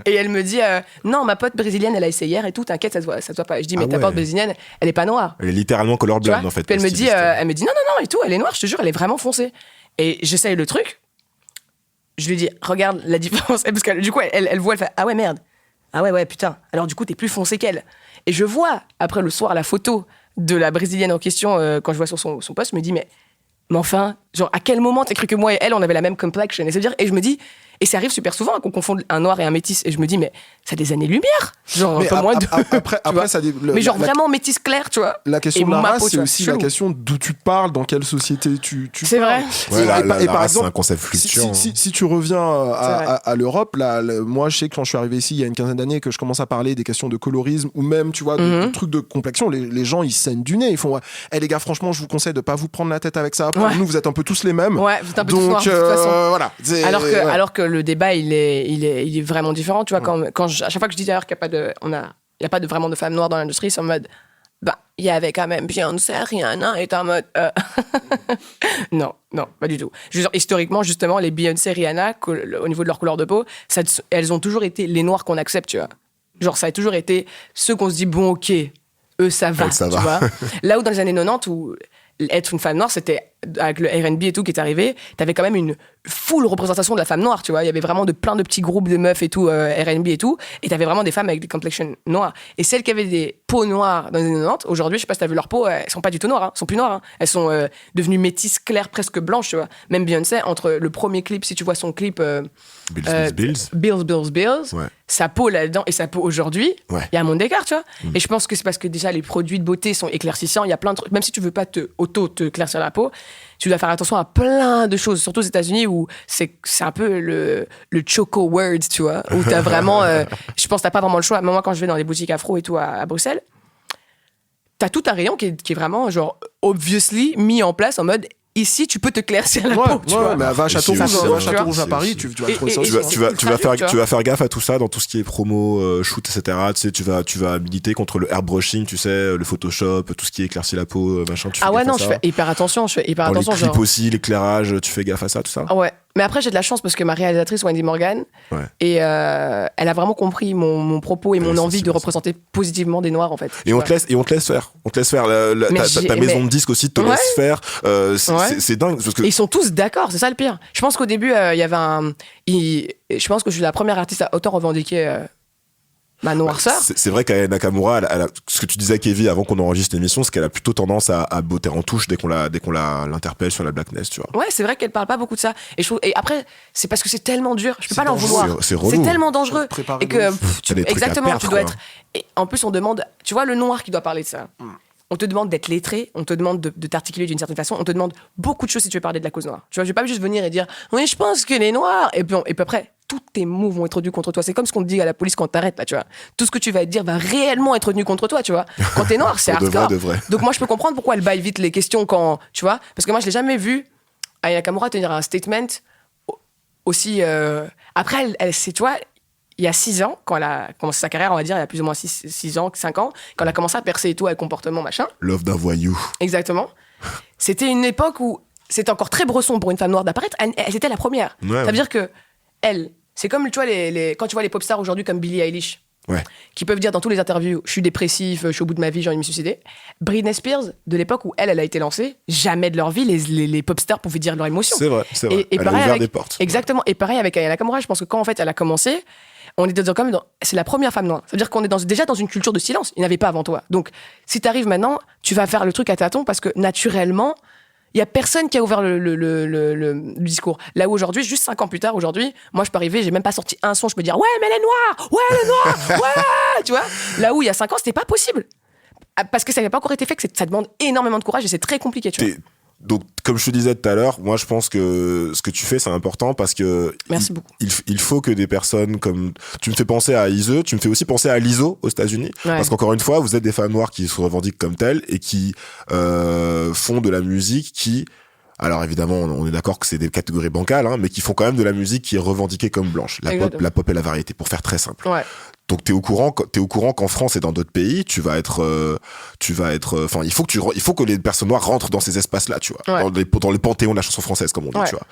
Et elle me dit, non, ma pote brésilienne, elle a essayé hier et tout, t'inquiète, ça se voit pas. Je dis, mais ta pote brésilienne, elle est pas noire. Elle est littéralement colorblind, en fait. Puis elle me dit, non, et tout, elle est noire, je te jure, elle est vraiment foncée. Et j'essaye le truc. Je lui dis, regarde la différence. Parce que du coup, elle voit, elle fait, ah ouais, merde. Ah ouais, putain. Alors du coup, t'es plus foncé qu'elle. Et je vois, après le soir, la photo de la brésilienne en question, quand je vois sur son post, je me dis, mais enfin, genre, à quel moment t'as cru que moi et elle, on avait la même complexion? Et je me dis, et ça arrive super souvent qu'on confonde un noir et un métis. Et je me dis, mais ça a des années-lumière. Genre, un peu moins de. Après, ça. Mais genre, vraiment métis clair, tu vois. La question de la race, c'est aussi la question d'où tu parles, dans quelle société tu c'est parles. vrai. Ouais, et par race, exemple, c'est un concept fluctuant. Si tu reviens à l'Europe, là, moi, je sais que quand je suis arrivé ici, il y a une quinzaine d'années, que je commence à parler des questions de colorisme ou même, tu vois, de trucs de complexion. Les gens, ils saignent du nez. Ils font, les gars, franchement, je vous conseille de pas vous prendre la tête avec ça. Pour nous, vous êtes un peu tous les mêmes. Ouais, vous êtes un peu donc, tous noirs, de toute façon. Voilà. Alors que le débat, il est vraiment différent. Tu vois, à chaque fois que je dis d'ailleurs qu'il n'y a pas vraiment de femmes noires dans l'industrie, c'est en mode, il y avait quand même Beyoncé, Rihanna, et t'es en mode, non, pas du tout. Je veux dire, historiquement, justement, les Beyoncé, Rihanna, au niveau de leur couleur de peau, elles ont toujours été les noirs qu'on accepte, tu vois. Genre, ça a toujours été ceux qu'on se dit, bon, ok, eux, ça va, tu vois. Là où dans les années 90, où être une femme noire, c'était avec le R&B et tout qui est arrivé, t'avais quand même une full représentation de la femme noire, tu vois. Il y avait vraiment plein de petits groupes de meufs et tout, R&B et tout, et t'avais vraiment des femmes avec des complexions noires. Et celles qui avaient des peaux noires dans les années 90, aujourd'hui, je sais pas si t'as vu leur peau, elles sont pas du tout noires, elles sont plus noires. Elles sont devenues métisses claires, presque blanches, tu vois. Même Beyoncé, entre le premier clip, si tu vois son clip Bills, Ouais. sa peau là-dedans et sa peau aujourd'hui, il Ouais. y a un monde d'écart, tu vois. Et je pense que c'est parce que déjà les produits de beauté sont éclaircissants, il y a plein de trucs, même si tu veux pas te éclaircir la peau, tu dois faire attention à plein de choses, surtout aux États-Unis où c'est un peu le choco words, tu vois, où t'as vraiment, je pense que t'as pas vraiment le choix. Moi, quand je vais dans les boutiques afro et tout à Bruxelles, t'as tout un rayon qui est vraiment genre obviously mis en place en mode ici tu peux te claircir la peau, tu vois. mais va à Château-Rouge, aussi, va à Château-Rouge à c'est Paris, aussi. tu vas trouver ça Et- aussi. et- Tu vas faire gaffe à tout ça dans tout ce qui est promo, shoot, etc. Tu sais, tu vas militer contre le airbrushing, tu sais, le Photoshop, tout ce qui éclaircit la peau, machin. Tu fais Ah ouais, gaffe à non, ça. je fais hyper attention, Dans les clips genre. aussi, l'éclairage, tu fais gaffe à ça, tout ça. Ah ouais. Mais après, j'ai de la chance parce que ma réalisatrice, Wendy Morgan, Ouais. et elle a vraiment compris mon propos et mon Elle est envie de sensible à ça. représenter positivement des Noirs, en fait. Et on te laisse faire. On te laisse faire. Mais Ta maison de disques aussi te Ouais. laisse faire. Ouais. C'est dingue. Parce que Et ils sont tous d'accord, c'est ça le pire. Je pense qu'au début, il y avait je pense que je suis la première artiste à autant revendiquer ma noirceur. c'est vrai qu'Aya Nakamura, ce que tu disais, Kevin, avant qu'on enregistre l'émission, c'est qu'elle a plutôt tendance à botter en touche dès qu'on l'interpelle sur la blackness, tu vois. Ouais, c'est vrai qu'elle parle pas beaucoup de ça. Et après, c'est parce que c'est tellement dur. Je peux pas l'en dangereux, vouloir. c'est relou. tellement dangereux. Préparer Et que, de ouf. tu- T'as des trucs à exactement, perdre, tu dois quoi. être. Et en plus, on demande. Tu vois, le noir qui doit parler de ça. On te demande d'être lettré, on te demande de t'articuler d'une certaine façon, on te demande beaucoup de choses si tu veux parler de la cause noire. Tu vois, je vais pas juste venir et dire oui, je pense que les noirs. Et puis après, tous tes mots vont être tenus contre toi. C'est comme ce qu'on te dit à la police quand t'arrêtes, là, tu vois. Tout ce que tu vas dire va réellement être tenu contre toi, tu vois. Quand t'es noir, c'est Pour de vrai, hardcore. de vrai. Donc moi, je peux comprendre pourquoi elle baille vite les questions quand, tu vois, parce que moi, je l'ai jamais vu Aya Nakamura tenir un statement aussi. Après, c'est, tu vois, il y a 6 ans, quand elle a commencé sa carrière, on va dire, il y a plus ou moins 6 ans, 5 ans, quand elle a commencé à percer et tout avec comportement, machin. Love d'un voyou. Exactement. C'était une époque où c'était encore très bresson pour une femme noire d'apparaître. Elle était la première. Ouais, Ça veut dire que elle, c'est comme tu vois quand tu vois les pop stars aujourd'hui comme Billie Eilish, Ouais. qui peuvent dire dans toutes les interviews, je suis dépressif, je suis au bout de ma vie, j'ai envie de me suicider. Britney Spears, de l'époque où elle a été lancée, jamais de leur vie les pop stars pouvaient dire leurs émotions. C'est vrai, c'est vrai. Et Elle a pareil ouvert avec, des portes. Exactement. Et pareil avec Aya Nakamura, je pense que quand en fait elle a commencé, on était quand même c'est la première femme noire. Ça veut dire qu'on est déjà dans une culture de silence. Il n'y en avait pas avant toi. Donc, si tu arrives maintenant, tu vas faire le truc à tâtons parce que naturellement, il y a personne qui a ouvert le discours. Là où aujourd'hui, juste 5 ans plus tard, aujourd'hui, moi je peux arriver, j'ai même pas sorti un son, je peux dire ouais, mais elle est noire, ouais, elle est noire, ouais, tu vois. Là où il y a 5 ans, c'était pas possible. Parce que ça n'avait pas encore été fait, que ça demande énormément de courage et c'est très compliqué, tu vois. Donc, comme je te disais tout à l'heure, moi je pense que ce que tu fais c'est important parce que Merci beaucoup. il faut que des personnes comme tu me fais penser à Ise, tu me fais aussi penser à Lizzo aux États-Unis, Ouais. parce qu'encore une fois vous êtes des femmes noires qui se revendiquent comme telles et qui font de la musique qui, alors évidemment on est d'accord que c'est des catégories bancales, hein, mais qui font quand même de la musique qui est revendiquée comme blanche, Exactement. la pop et la variété, pour faire très simple. Ouais. Donc t'es au courant qu'en France et dans d'autres pays, tu vas être, enfin il faut que les personnes noires rentrent dans ces espaces-là, tu vois, Ouais. dans les panthéons de la chanson française comme on dit, Ouais. tu vois.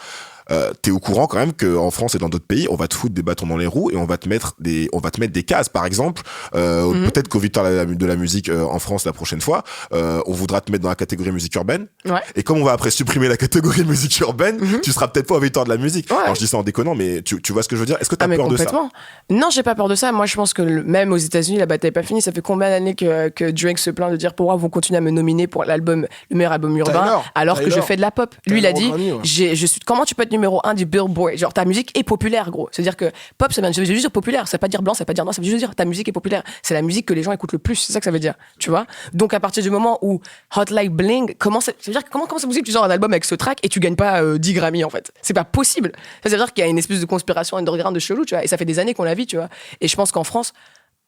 T'es au courant quand même qu'en France et dans d'autres pays, on va te foutre des bâtons dans les roues et on va te mettre des cases, par exemple. Peut-être qu'au victoire de la musique en France la prochaine fois, on voudra te mettre dans la catégorie musique urbaine. Ouais. Et comme on va après supprimer la catégorie musique urbaine, tu seras peut-être pas au victoire de la musique. Ouais. Alors je dis ça en déconnant, mais tu vois ce que je veux dire? Est-ce que t'as Mais peur de ça? complètement. Non, j'ai pas peur de ça. Moi, je pense que même aux États-Unis, la bataille n'est pas finie. Ça fait combien d'années que Drake se plaint de dire pourquoi vous continuez à me nominer pour le meilleur album urbain alors que je fais de la pop. Lui, il a dit comment tu peux être numéro 1 du Billboard? Genre, ta musique est populaire, gros. C'est-à-dire que pop, ça veut juste dire populaire. Ça veut pas dire blanc, ça veut pas dire noir, ça veut juste dire ta musique est populaire. C'est la musique que les gens écoutent le plus. C'est ça que ça veut dire. Tu vois? Donc, à partir du moment où Hot Like Bling commence, ça veut dire comment c'est possible que tu sors un album avec ce track et tu gagnes pas 10 Grammy, en fait? C'est pas possible. Ça veut dire qu'il y a une espèce de conspiration underground de chelou, tu vois. Et ça fait des années qu'on la vit, tu vois. Et je pense qu'en France,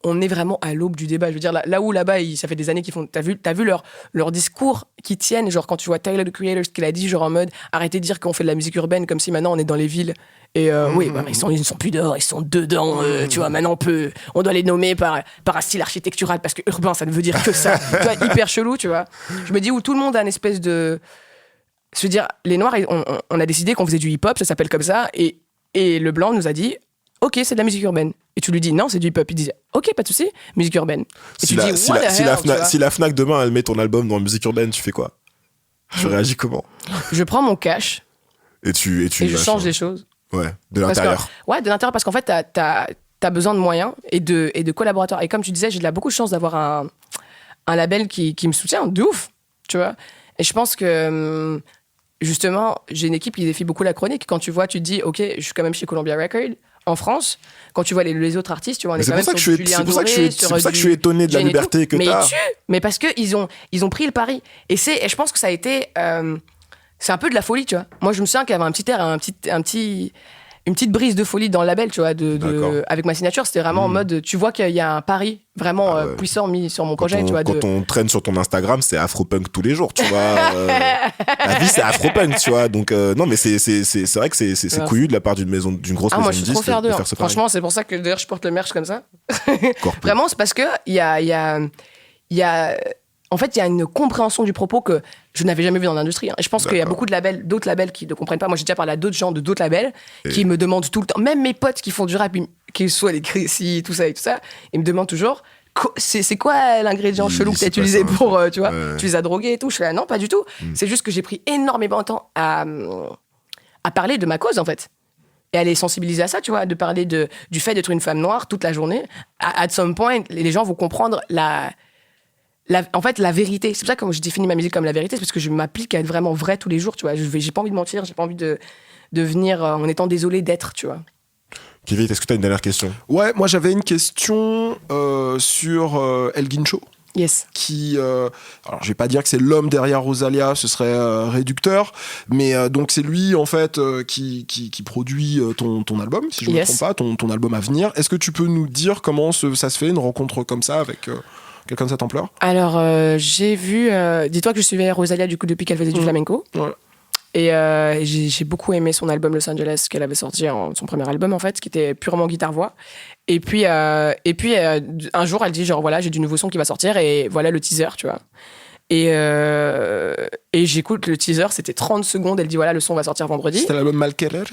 on est vraiment à l'aube du débat. Je veux dire, là-bas, ça fait des années qu'ils font. T'as vu leur discours qui tiennent, genre quand tu vois Tyler the Creator, ce qu'il a dit, genre en mode arrêtez de dire qu'on fait de la musique urbaine comme si maintenant on est dans les villes. Et oui, bah, mais ils sont plus dehors, ils sont dedans. Tu vois, maintenant on doit les nommer par un style architectural parce que urbain, ça ne veut dire que ça. Tu vois, hyper chelou, tu vois. Je me dis où tout le monde a une espèce de. Je veux dire, les Noirs, on a décidé qu'on faisait du hip-hop, ça s'appelle comme ça, et le blanc nous a dit. Ok, c'est de la musique urbaine. Et tu lui dis non, c'est du hip-hop. Il disait ok, pas de souci, musique urbaine. Et Si tu dis what the hell, tu vois. si la Fnac demain elle met ton album dans la musique urbaine, tu fais quoi? Tu réagis comment? Je prends mon cash Et tu et je change les choses. Ouais, de Parce l'intérieur. Ouais, de l'intérieur, parce qu'en fait, t'as besoin de moyens et de collaborateurs. Et comme tu disais, j'ai beaucoup de chance d'avoir un label qui me soutient de ouf, tu vois. Et je pense que, justement, j'ai une équipe qui défie beaucoup la chronique. Quand tu vois, tu te dis, OK, je suis quand même chez Columbia Records, en France. Quand tu vois les autres artistes, tu vois, on est C'est quand pour même ça sur que du je Julien c'est pour ça que je Doré, suis- c'est sur pour ça que du je suis étonné de la Jane et tout. liberté que mais t'as. Mais parce qu'ils ont pris le pari. Et je pense que ça a été... c'est un peu de la folie, tu vois. Moi, je me souviens qu'il y avait un petit air, une petite brise de folie dans le label, tu vois, D'accord. avec ma signature. C'était vraiment en mode, tu vois qu'il y a un pari vraiment ouais. puissant mis sur mon projet, tu vois. Quand on traîne sur ton Instagram, c'est Afropunk tous les jours, tu vois. La vie, c'est Afropunk, tu vois. Donc, non, mais c'est vrai que c'est Ouais. couillu de la part d'une grosse Ah, maison moi, de je suis trop disques fière de d'eux. faire ce pari. Franchement, c'est pour ça que d'ailleurs, je porte le merch comme ça. Corpo. Vraiment, c'est parce que en fait, il y a une compréhension du propos que je n'avais jamais vu dans l'industrie. Et je pense qu'il y a D'accord. beaucoup d'autres labels qui ne comprennent pas. Moi, j'ai déjà parlé à d'autres gens de d'autres labels qui me demandent tout le temps, même mes potes qui font du rap, qu'ils soient les Chrissy, tout ça, ils me demandent toujours c'est quoi l'ingrédient chelou que tu as c'est pas utilisé ça, pour, tu vois, ouais. tu les as drogués et tout. Je suis là, non, pas du tout. C'est juste que j'ai pris énormément de temps à parler de ma cause, en fait. Et à les sensibiliser à ça, tu vois, de parler du fait d'être une femme noire toute la journée. At some point, les gens vont comprendre en fait, la vérité. C'est pour ça que je définis ma musique comme la vérité, c'est parce que je m'applique à être vraiment vrai tous les jours, tu vois. J'ai pas envie de mentir, j'ai pas envie de venir en étant désolé d'être, tu vois. Kevin, est-ce que tu as une dernière question? Ouais, moi j'avais une question sur Elgin Cho. Yes. Qui, alors je vais pas dire que c'est l'homme derrière Rosalia, ce serait réducteur, mais donc c'est lui en fait qui produit ton album, si je ne me trompe pas, ton album à venir. Est-ce que tu peux nous dire comment ça se fait, une rencontre comme ça avec quelqu'un de cette ampleur? Alors, j'ai vu... dis-toi que je suivais Rosalia du coup depuis qu'elle faisait du flamenco. Ouais. Et j'ai beaucoup aimé son album Los Angeles qu'elle avait sorti, son premier album en fait, qui était purement guitare-voix. Et puis un jour, elle dit genre voilà, j'ai du nouveau son qui va sortir et voilà le teaser, tu vois. Et j'écoute le teaser, c'était 30 secondes, elle dit voilà, le son va sortir vendredi. C'était l'album Malquerer,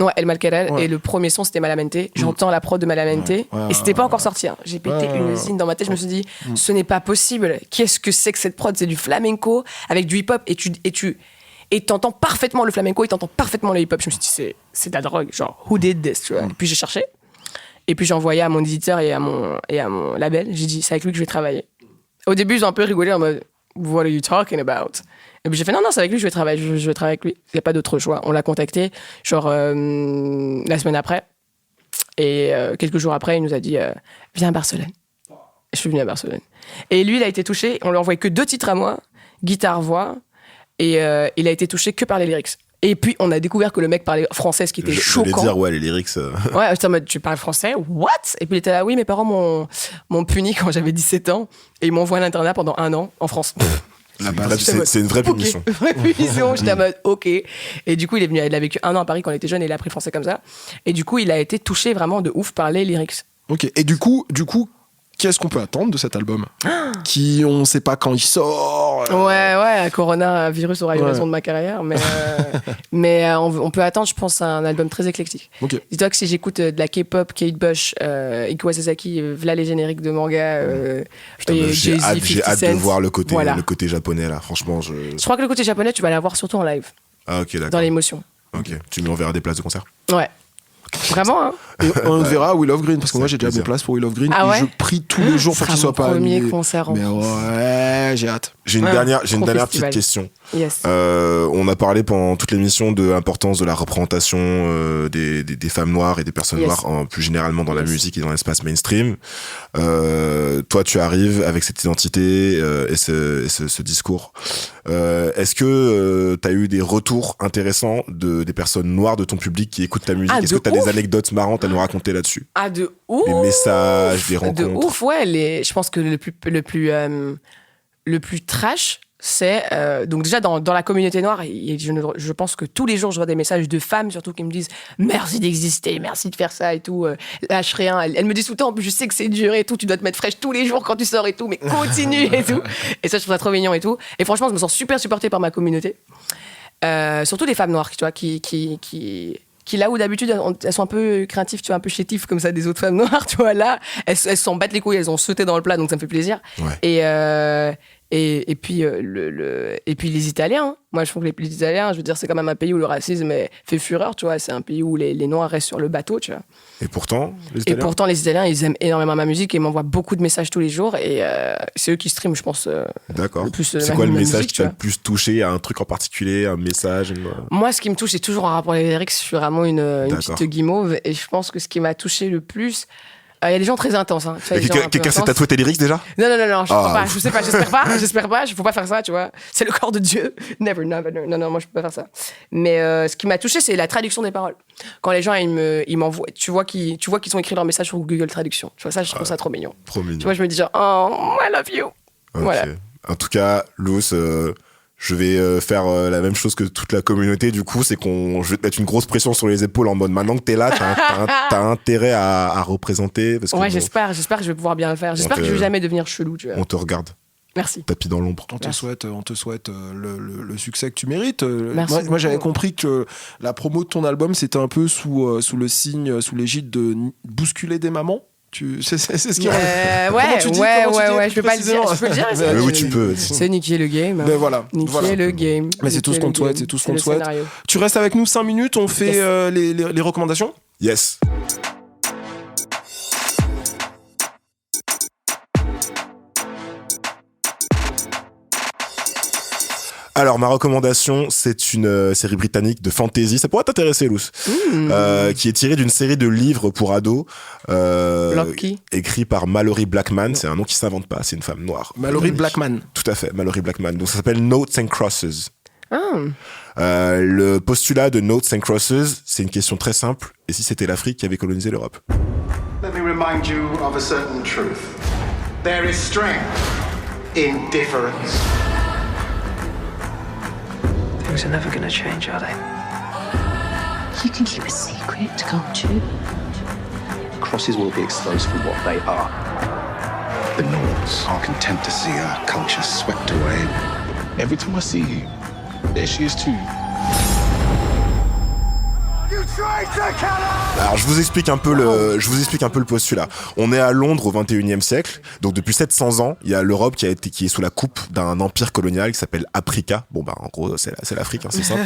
Ouais, El Malquerer. Ouais. Et le premier son, c'était Malamente. J'entends la prod de Malamente. Ouais, Et c'était pas encore sorti. Hein. J'ai pété Ouais, une zine dans ma tête. Je me suis dit, ce n'est pas possible. Qu'est-ce que c'est que cette prod? C'est du flamenco avec du hip-hop. Et t'entends parfaitement le flamenco et t'entends parfaitement le hip-hop. Je me suis dit, c'est de la drogue. Genre, who did this? Tu vois. Et puis j'ai cherché. Et puis j'ai envoyé à mon éditeur et à mon label. J'ai dit, c'est avec lui que je vais travailler. Au début, ils ont un peu rigolé en mode, what are you talking about? Et puis j'ai fait, non, c'est avec lui que je vais travailler. Je vais travailler avec lui. Il n'y a pas d'autre choix. On l'a contacté, genre, la semaine après. Et quelques jours après, il nous a dit, viens à Barcelone. Je suis venu à Barcelone. Et lui, il a été touché. On lui a envoyé que 2 titres à moi, guitare-voix. Et il a été touché que par les lyrics. Et puis, on a découvert que le mec parlait français, ce qui était Je choquant. voulais dire, ouais, les lyrics. Ouais, j'étais en mode, tu parles français? What? Et puis, il était là, oui, mes parents m'ont puni quand j'avais 17 ans. Et ils m'ont envoyé à l'internat pendant 1 an en France. C'est une vraie punition. Okay. Vraie punition. J'étais en mode, ok. Et du coup, il a vécu 1 an à Paris quand il était jeune et il a appris le français comme ça. Et du coup, il a été touché vraiment de ouf par les lyrics. Ok, et du coup, qu'est-ce qu'on peut attendre de cet album qui, on sait pas quand il sort. Ouais, coronavirus aura eu raison de ma carrière, mais on peut attendre, je pense, un album très éclectique. Ok. Dis-toi que si j'écoute de la K-pop, Kate Bush, Ikuo Sasaki, v'là les génériques de manga, Putain, et j'ai Jay-Z, hâte 50 de Cent. voir le côté Voilà. japonais là. Franchement, Je crois que le côté japonais, tu vas l'avoir surtout en live, Ah ok, d'accord. dans l'émotion. Ok, tu m'enverras des places de concert. Ouais. Vraiment, hein. Et on verra Will of Green, parce que moi j'ai déjà plaisir. mes places pour Will of Green. Ah et ouais je prie tous les jours Ce pour qu'il sera soit mon pas premier annulé. concert en Mais France. ouais, j'ai hâte. J'ai une Ouais, dernière trop petite festival. question. Yes. On a parlé pendant toute l'émission de l'importance de la représentation des femmes noires et des personnes Yes. noires plus généralement dans la musique et dans l'espace mainstream. Toi, tu arrives avec cette identité et ce discours. Est-ce que tu as eu des retours intéressants des personnes noires de ton public qui écoutent ta musique? Ah, Est-ce que de tu as ouf. des anecdotes marrantes à nous raconter là-dessus? Ah, de ouf. Des messages, des rencontres? De ouf, ouais. Je pense que le plus trash, c'est donc déjà dans la communauté noire, je pense que tous les jours je vois des messages de femmes surtout qui me disent merci d'exister, merci de faire ça et tout, lâche rien. Elles me disent tout le temps, en plus je sais que c'est dur et tout, tu dois te mettre fraîche tous les jours quand tu sors et tout, mais continue et tout. Et ça je trouve ça trop mignon et tout. Et franchement je me sens super supportée par ma communauté, surtout les femmes noires, tu vois, qui là où d'habitude elles sont un peu craintives, tu vois, un peu chétives comme ça des autres femmes noires, tu vois, là elles s'en battent les couilles, elles ont sauté dans le plat, donc ça me fait plaisir. Ouais. Et puis et puis les Italiens. Hein. Moi, je trouve que les Italiens, je veux dire, c'est quand même un pays où le racisme fait fureur, tu vois. C'est un pays où les Noirs restent sur le bateau, tu vois. Et pourtant, les Italiens, ils aiment énormément ma musique et ils m'envoient beaucoup de messages tous les jours. Et c'est eux qui streament, je pense, D'accord. le plus. C'est quoi le message musique, qui t'a le plus touché? Un truc en particulier, un message Moi, ce qui me touche, c'est toujours en rapport avec les lyrics. Je suis vraiment une petite guimauve. Et je pense que ce qui m'a touché le plus... Il y a des gens très intenses. Hein. Quelqu'un s'est tatoué tes lyrics déjà? Non, je crois pas. Je sais pas, j'espère pas. Faut pas faire ça, tu vois. C'est le corps de Dieu. Never. Non, moi je peux pas faire ça. Mais ce qui m'a touché, c'est la traduction des paroles. Quand les gens ils m'envoient, tu vois qu'ils ont écrit leur message sur Google Traduction. Tu vois ça, je trouve ça trop mignon. Trop mignon. Tu vois, je me dis genre, oh, I love you. Okay. Voilà. En tout cas, Luce, je vais faire la même chose que toute la communauté. Du coup, c'est je vais te mettre une grosse pression sur les épaules en mode maintenant que t'es là, t'as intérêt à représenter. Parce que ouais, j'espère que je vais pouvoir bien le faire. J'espère que je vais jamais devenir chelou, tu vois. On te regarde. Merci. Tapis dans l'ombre. On te souhaite le succès que tu mérites. Merci Moi, j'avais compris que la promo de ton album, c'était un peu sous le signe, sous l'égide de bousculer des mamans. C'est ce qui ouais, je peux pas le dire. Je peux le dire. Mais oui, tu peux. C'est niquer le game. Mais voilà. Niquer le game. Mais c'est tout ce qu'on te souhaite. C'est tout ce qu'on te souhaite. Scénario. Tu restes avec nous 5 minutes. On fait les recommandations. Yes. Alors, ma recommandation, c'est une série britannique de fantasy. Ça pourrait t'intéresser, Luce. Qui est tirée d'une série de livres pour ados. Écrit par Mallory Blackman. C'est un nom qui s'invente pas. C'est une femme noire. Mallory Blackman. Tout à fait, Mallory Blackman. Donc, ça s'appelle Notes and Crosses. Le postulat de Notes and Crosses, c'est une question très simple. Et si c'était l'Afrique qui avait colonisé l'Europe? Let me remind you of a certain truth. There is strength in difference. Things are never gonna change, are they? You can keep a secret, can't you? Crosses will be exposed for what they are. The Nords are content to see our culture swept away. Every time I see you, there she is too. Alors je vous explique un peu le postulat. On est à Londres au 21e siècle, donc depuis 700 ans, il y a l'Europe qui est sous la coupe d'un empire colonial qui s'appelle Africa. Bon bah en gros c'est l'Afrique, hein, c'est simple.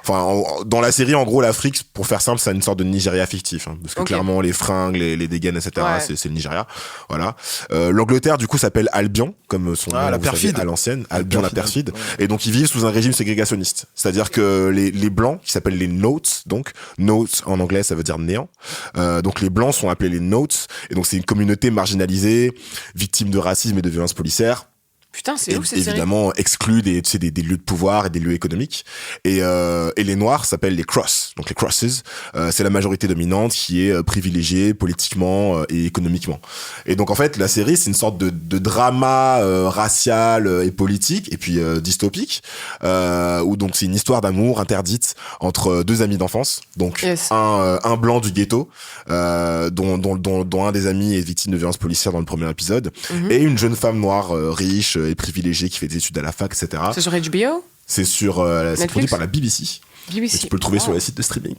Enfin dans la série en gros l'Afrique, pour faire simple, c'est une sorte de Nigeria fictif, hein, parce que clairement les fringues, les dégaines, etc. Ouais. C'est le Nigeria. Voilà. L'Angleterre du coup s'appelle Albion, comme son nom la perfide à l'ancienne, Albion la perfide. Et donc ils vivent sous un régime ségrégationniste, c'est-à-dire que les blancs qui s'appellent les Notes, donc Notes en anglais ça veut dire néant, donc les blancs sont appelés les Notes, et donc c'est une communauté marginalisée, victime de racisme et de violences policières. Putain, c'est ouf cette série. Évidemment, exclus des lieux de pouvoir et des lieux économiques. Et les Noirs s'appellent les Cross. Donc les Crosses, c'est la majorité dominante qui est privilégiée politiquement et économiquement. Et donc en fait, la série, c'est une sorte de drama racial et politique, et puis dystopique, où donc c'est une histoire d'amour interdite entre deux amis d'enfance. Donc un blanc du ghetto, dont un des amis est victime de violences policières dans le premier épisode, et une jeune femme noire riche et privilégiée qui fait des études à la fac, etc. C'est sur HBO? C'est produit par la BBC. Et tu peux le trouver sur les sites de streaming.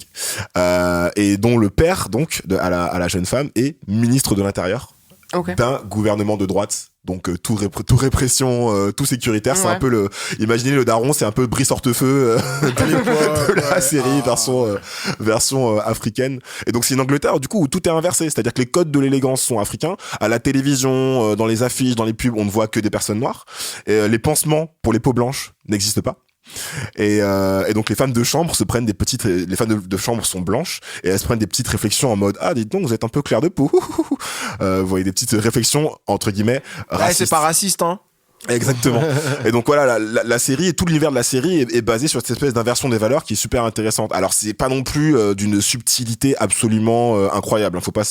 Et dont le père, donc, à la jeune femme, est ministre de l'Intérieur d'un gouvernement de droite. Donc tout répression, tout sécuritaire, c'est un peu imaginez le daron, c'est un peu Brice Hortefeux de la série version africaine. Et donc c'est une Angleterre du coup où tout est inversé, c'est-à-dire que les codes de l'élégance sont africains. À la télévision, dans les affiches, dans les pubs, on ne voit que des personnes noires. Et les pansements pour les peaux blanches n'existent pas. Et donc les femmes de chambre les femmes de chambre sont blanches et elles se prennent des petites réflexions en mode dites donc vous êtes un peu clair de peau. Vous voyez des petites réflexions entre guillemets racistes. C'est pas raciste hein. Exactement. Et donc voilà, la série et tout l'univers de la série est basé sur cette espèce d'inversion des valeurs qui est super intéressante. Alors c'est pas non plus d'une subtilité absolument incroyable. Faut pas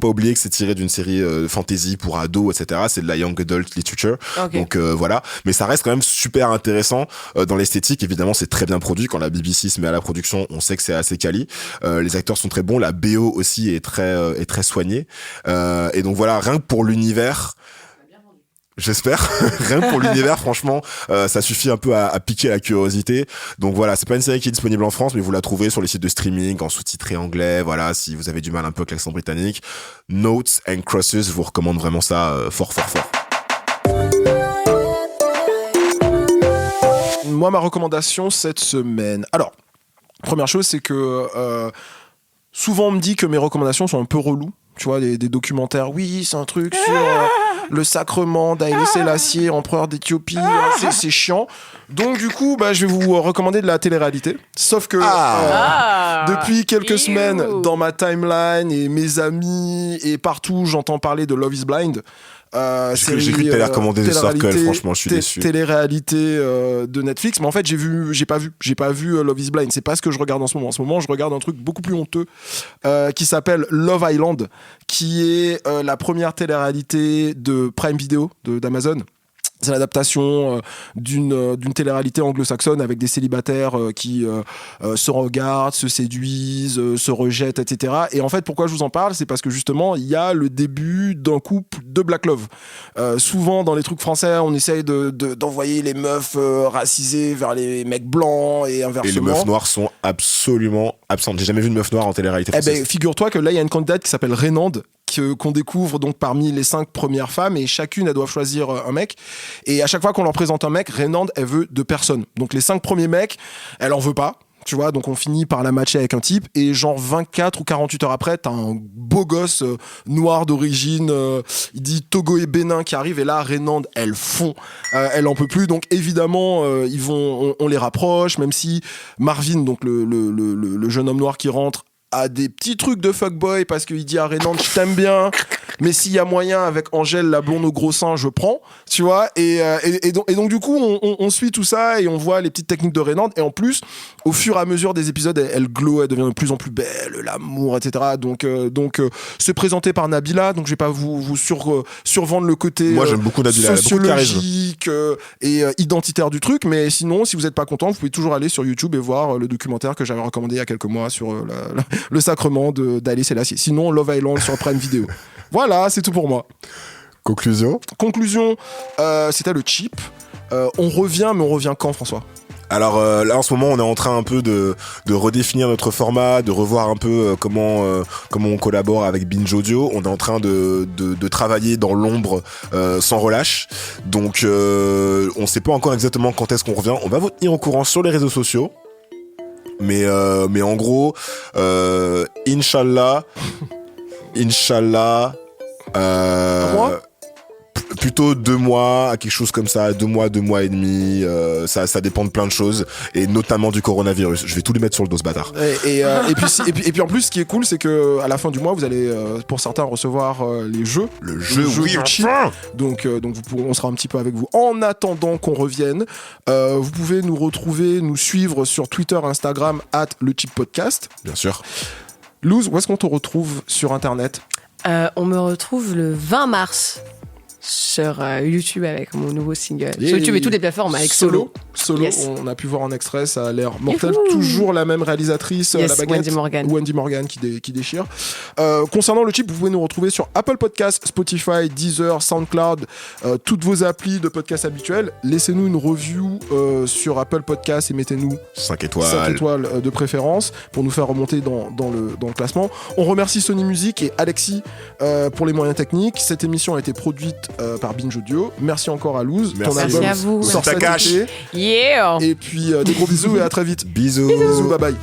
oublier que c'est tiré d'une série fantasy pour ados, etc. C'est de la young adult literature. Donc voilà. Mais ça reste quand même super intéressant dans l'esthétique. Évidemment, c'est très bien produit. Quand la BBC se met à la production, on sait que c'est assez quali. Les acteurs sont très bons. La BO aussi est très soignée. Et donc voilà, rien que pour l'univers. J'espère. Rien que pour l'univers, franchement, ça suffit un peu à piquer la curiosité. Donc voilà, c'est pas une série qui est disponible en France, mais vous la trouverez sur les sites de streaming en sous-titré anglais. Voilà, si vous avez du mal un peu avec l'accent britannique. Notes and Crosses, je vous recommande vraiment ça fort. moi, ma recommandation cette semaine. Alors, première chose, c'est que souvent on me dit que mes recommandations sont un peu reloues. Tu vois, des documentaires, oui, c'est un truc sur le sacrement d'Haïlé Sélassié, empereur d'Éthiopie, c'est chiant. Donc du coup, je vais vous recommander de la télé-réalité. Sauf que depuis quelques semaines, dans ma timeline et mes amis et partout, j'entends parler de Love is Blind. J'ai cru que t'allais recommander The Circle, franchement, je suis déçu. Télé-réalité de Netflix, mais en fait, j'ai pas vu Love is Blind. C'est pas ce que je regarde en ce moment. En ce moment, je regarde un truc beaucoup plus honteux qui s'appelle Love Island, qui est la première télé-réalité de Prime Video d'Amazon. C'est l'adaptation d'une télé-réalité anglo-saxonne avec des célibataires qui se regardent, se séduisent, se rejettent, etc. Et en fait, pourquoi je vous en parle, c'est parce que justement, il y a le début d'un couple de Black Love. Souvent, dans les trucs français, on essaye d'envoyer les meufs racisées vers les mecs blancs et inversement. Et les meufs noires sont absolument absentes. J'ai jamais vu une meuf noire en télé-réalité française. Figure-toi que là, il y a une candidate qui s'appelle Raynande, qu'on découvre donc parmi les 5 premières femmes, et chacune, elles doivent choisir un mec. Et à chaque fois qu'on leur présente un mec, Raynande, elle veut 2 personnes. Donc les 5 premiers mecs, elle en veut pas. Tu vois, donc on finit par la matcher avec un type, et genre 24 ou 48 heures après, t'as un beau gosse noir d'origine, il dit Togo et Bénin, qui arrive, et là, Raynande, elle fond, elle en peut plus. Donc évidemment, on les rapproche, même si Marvin, donc le jeune homme noir qui rentre, a des petits trucs de fuckboy parce qu'il dit à Raynande, je t'aime bien, mais s'il y a moyen avec Angèle, la blonde au gros sein, je prends, tu vois. Et donc du coup, on suit tout ça et on voit les petites techniques de Raynande. Et en plus, au fur et à mesure des épisodes, elle glow, elle devient de plus en plus belle, l'amour, etc. Donc c'est présenté par Nabila. Donc je vais pas vous survendre le côté moi j'aime beaucoup Nabila, sociologique et identitaire du truc. Mais sinon, si vous n'êtes pas content, vous pouvez toujours aller sur YouTube et voir le documentaire que j'avais recommandé il y a quelques mois sur le sacrement d'Haïlé Sélassié. Sinon, Love Island sur Prime Video. Voilà, c'est tout pour moi. Conclusion, c'était le cheap. On revient, mais on revient quand, François ? Alors là en ce moment on est en train un peu de redéfinir notre format, de revoir un peu comment on collabore avec Binge Audio. On est en train de travailler dans l'ombre sans relâche. Donc on sait pas encore exactement quand est-ce qu'on revient. On va vous tenir au courant sur les réseaux sociaux. Mais en gros, Inch'Allah, plutôt 2 mois, quelque chose comme ça, 2 mois et demi, ça dépend de plein de choses, et notamment du coronavirus. Je vais tout lui mettre sur le dos, ce bâtard. Et puis en plus, ce qui est cool, c'est que à la fin du mois, vous allez, pour certains, recevoir les jeux. Le jeu, oui, enfin. Donc on sera un petit peu avec vous. En attendant qu'on revienne, vous pouvez nous retrouver, nous suivre sur Twitter, Instagram, @lecheappodcast. Bien sûr. Louz, où est-ce qu'on te retrouve sur Internet ? On me retrouve le 20 mars sur YouTube avec mon nouveau single. Sur YouTube et toutes les plateformes avec Solo. Yes. On a pu voir en extrait, ça a l'air mortel. Toujours la même réalisatrice, la baguette, Wendy Morgan qui déchire. Concernant le chip, vous pouvez nous retrouver sur Apple Podcasts, Spotify, Deezer, SoundCloud, toutes vos applis de podcasts habituels. Laissez-nous une review sur Apple Podcasts et mettez-nous 5 étoiles. 5 étoiles de préférence pour nous faire remonter dans le classement. On remercie Sony Music et Alexis pour les moyens techniques. Cette émission a été produite par Binge Audio. Merci encore à Louz. Merci à vous. Sort cet été. Yeah. Et puis des gros bisous et à très vite. Bisous. Bisous, bye bye.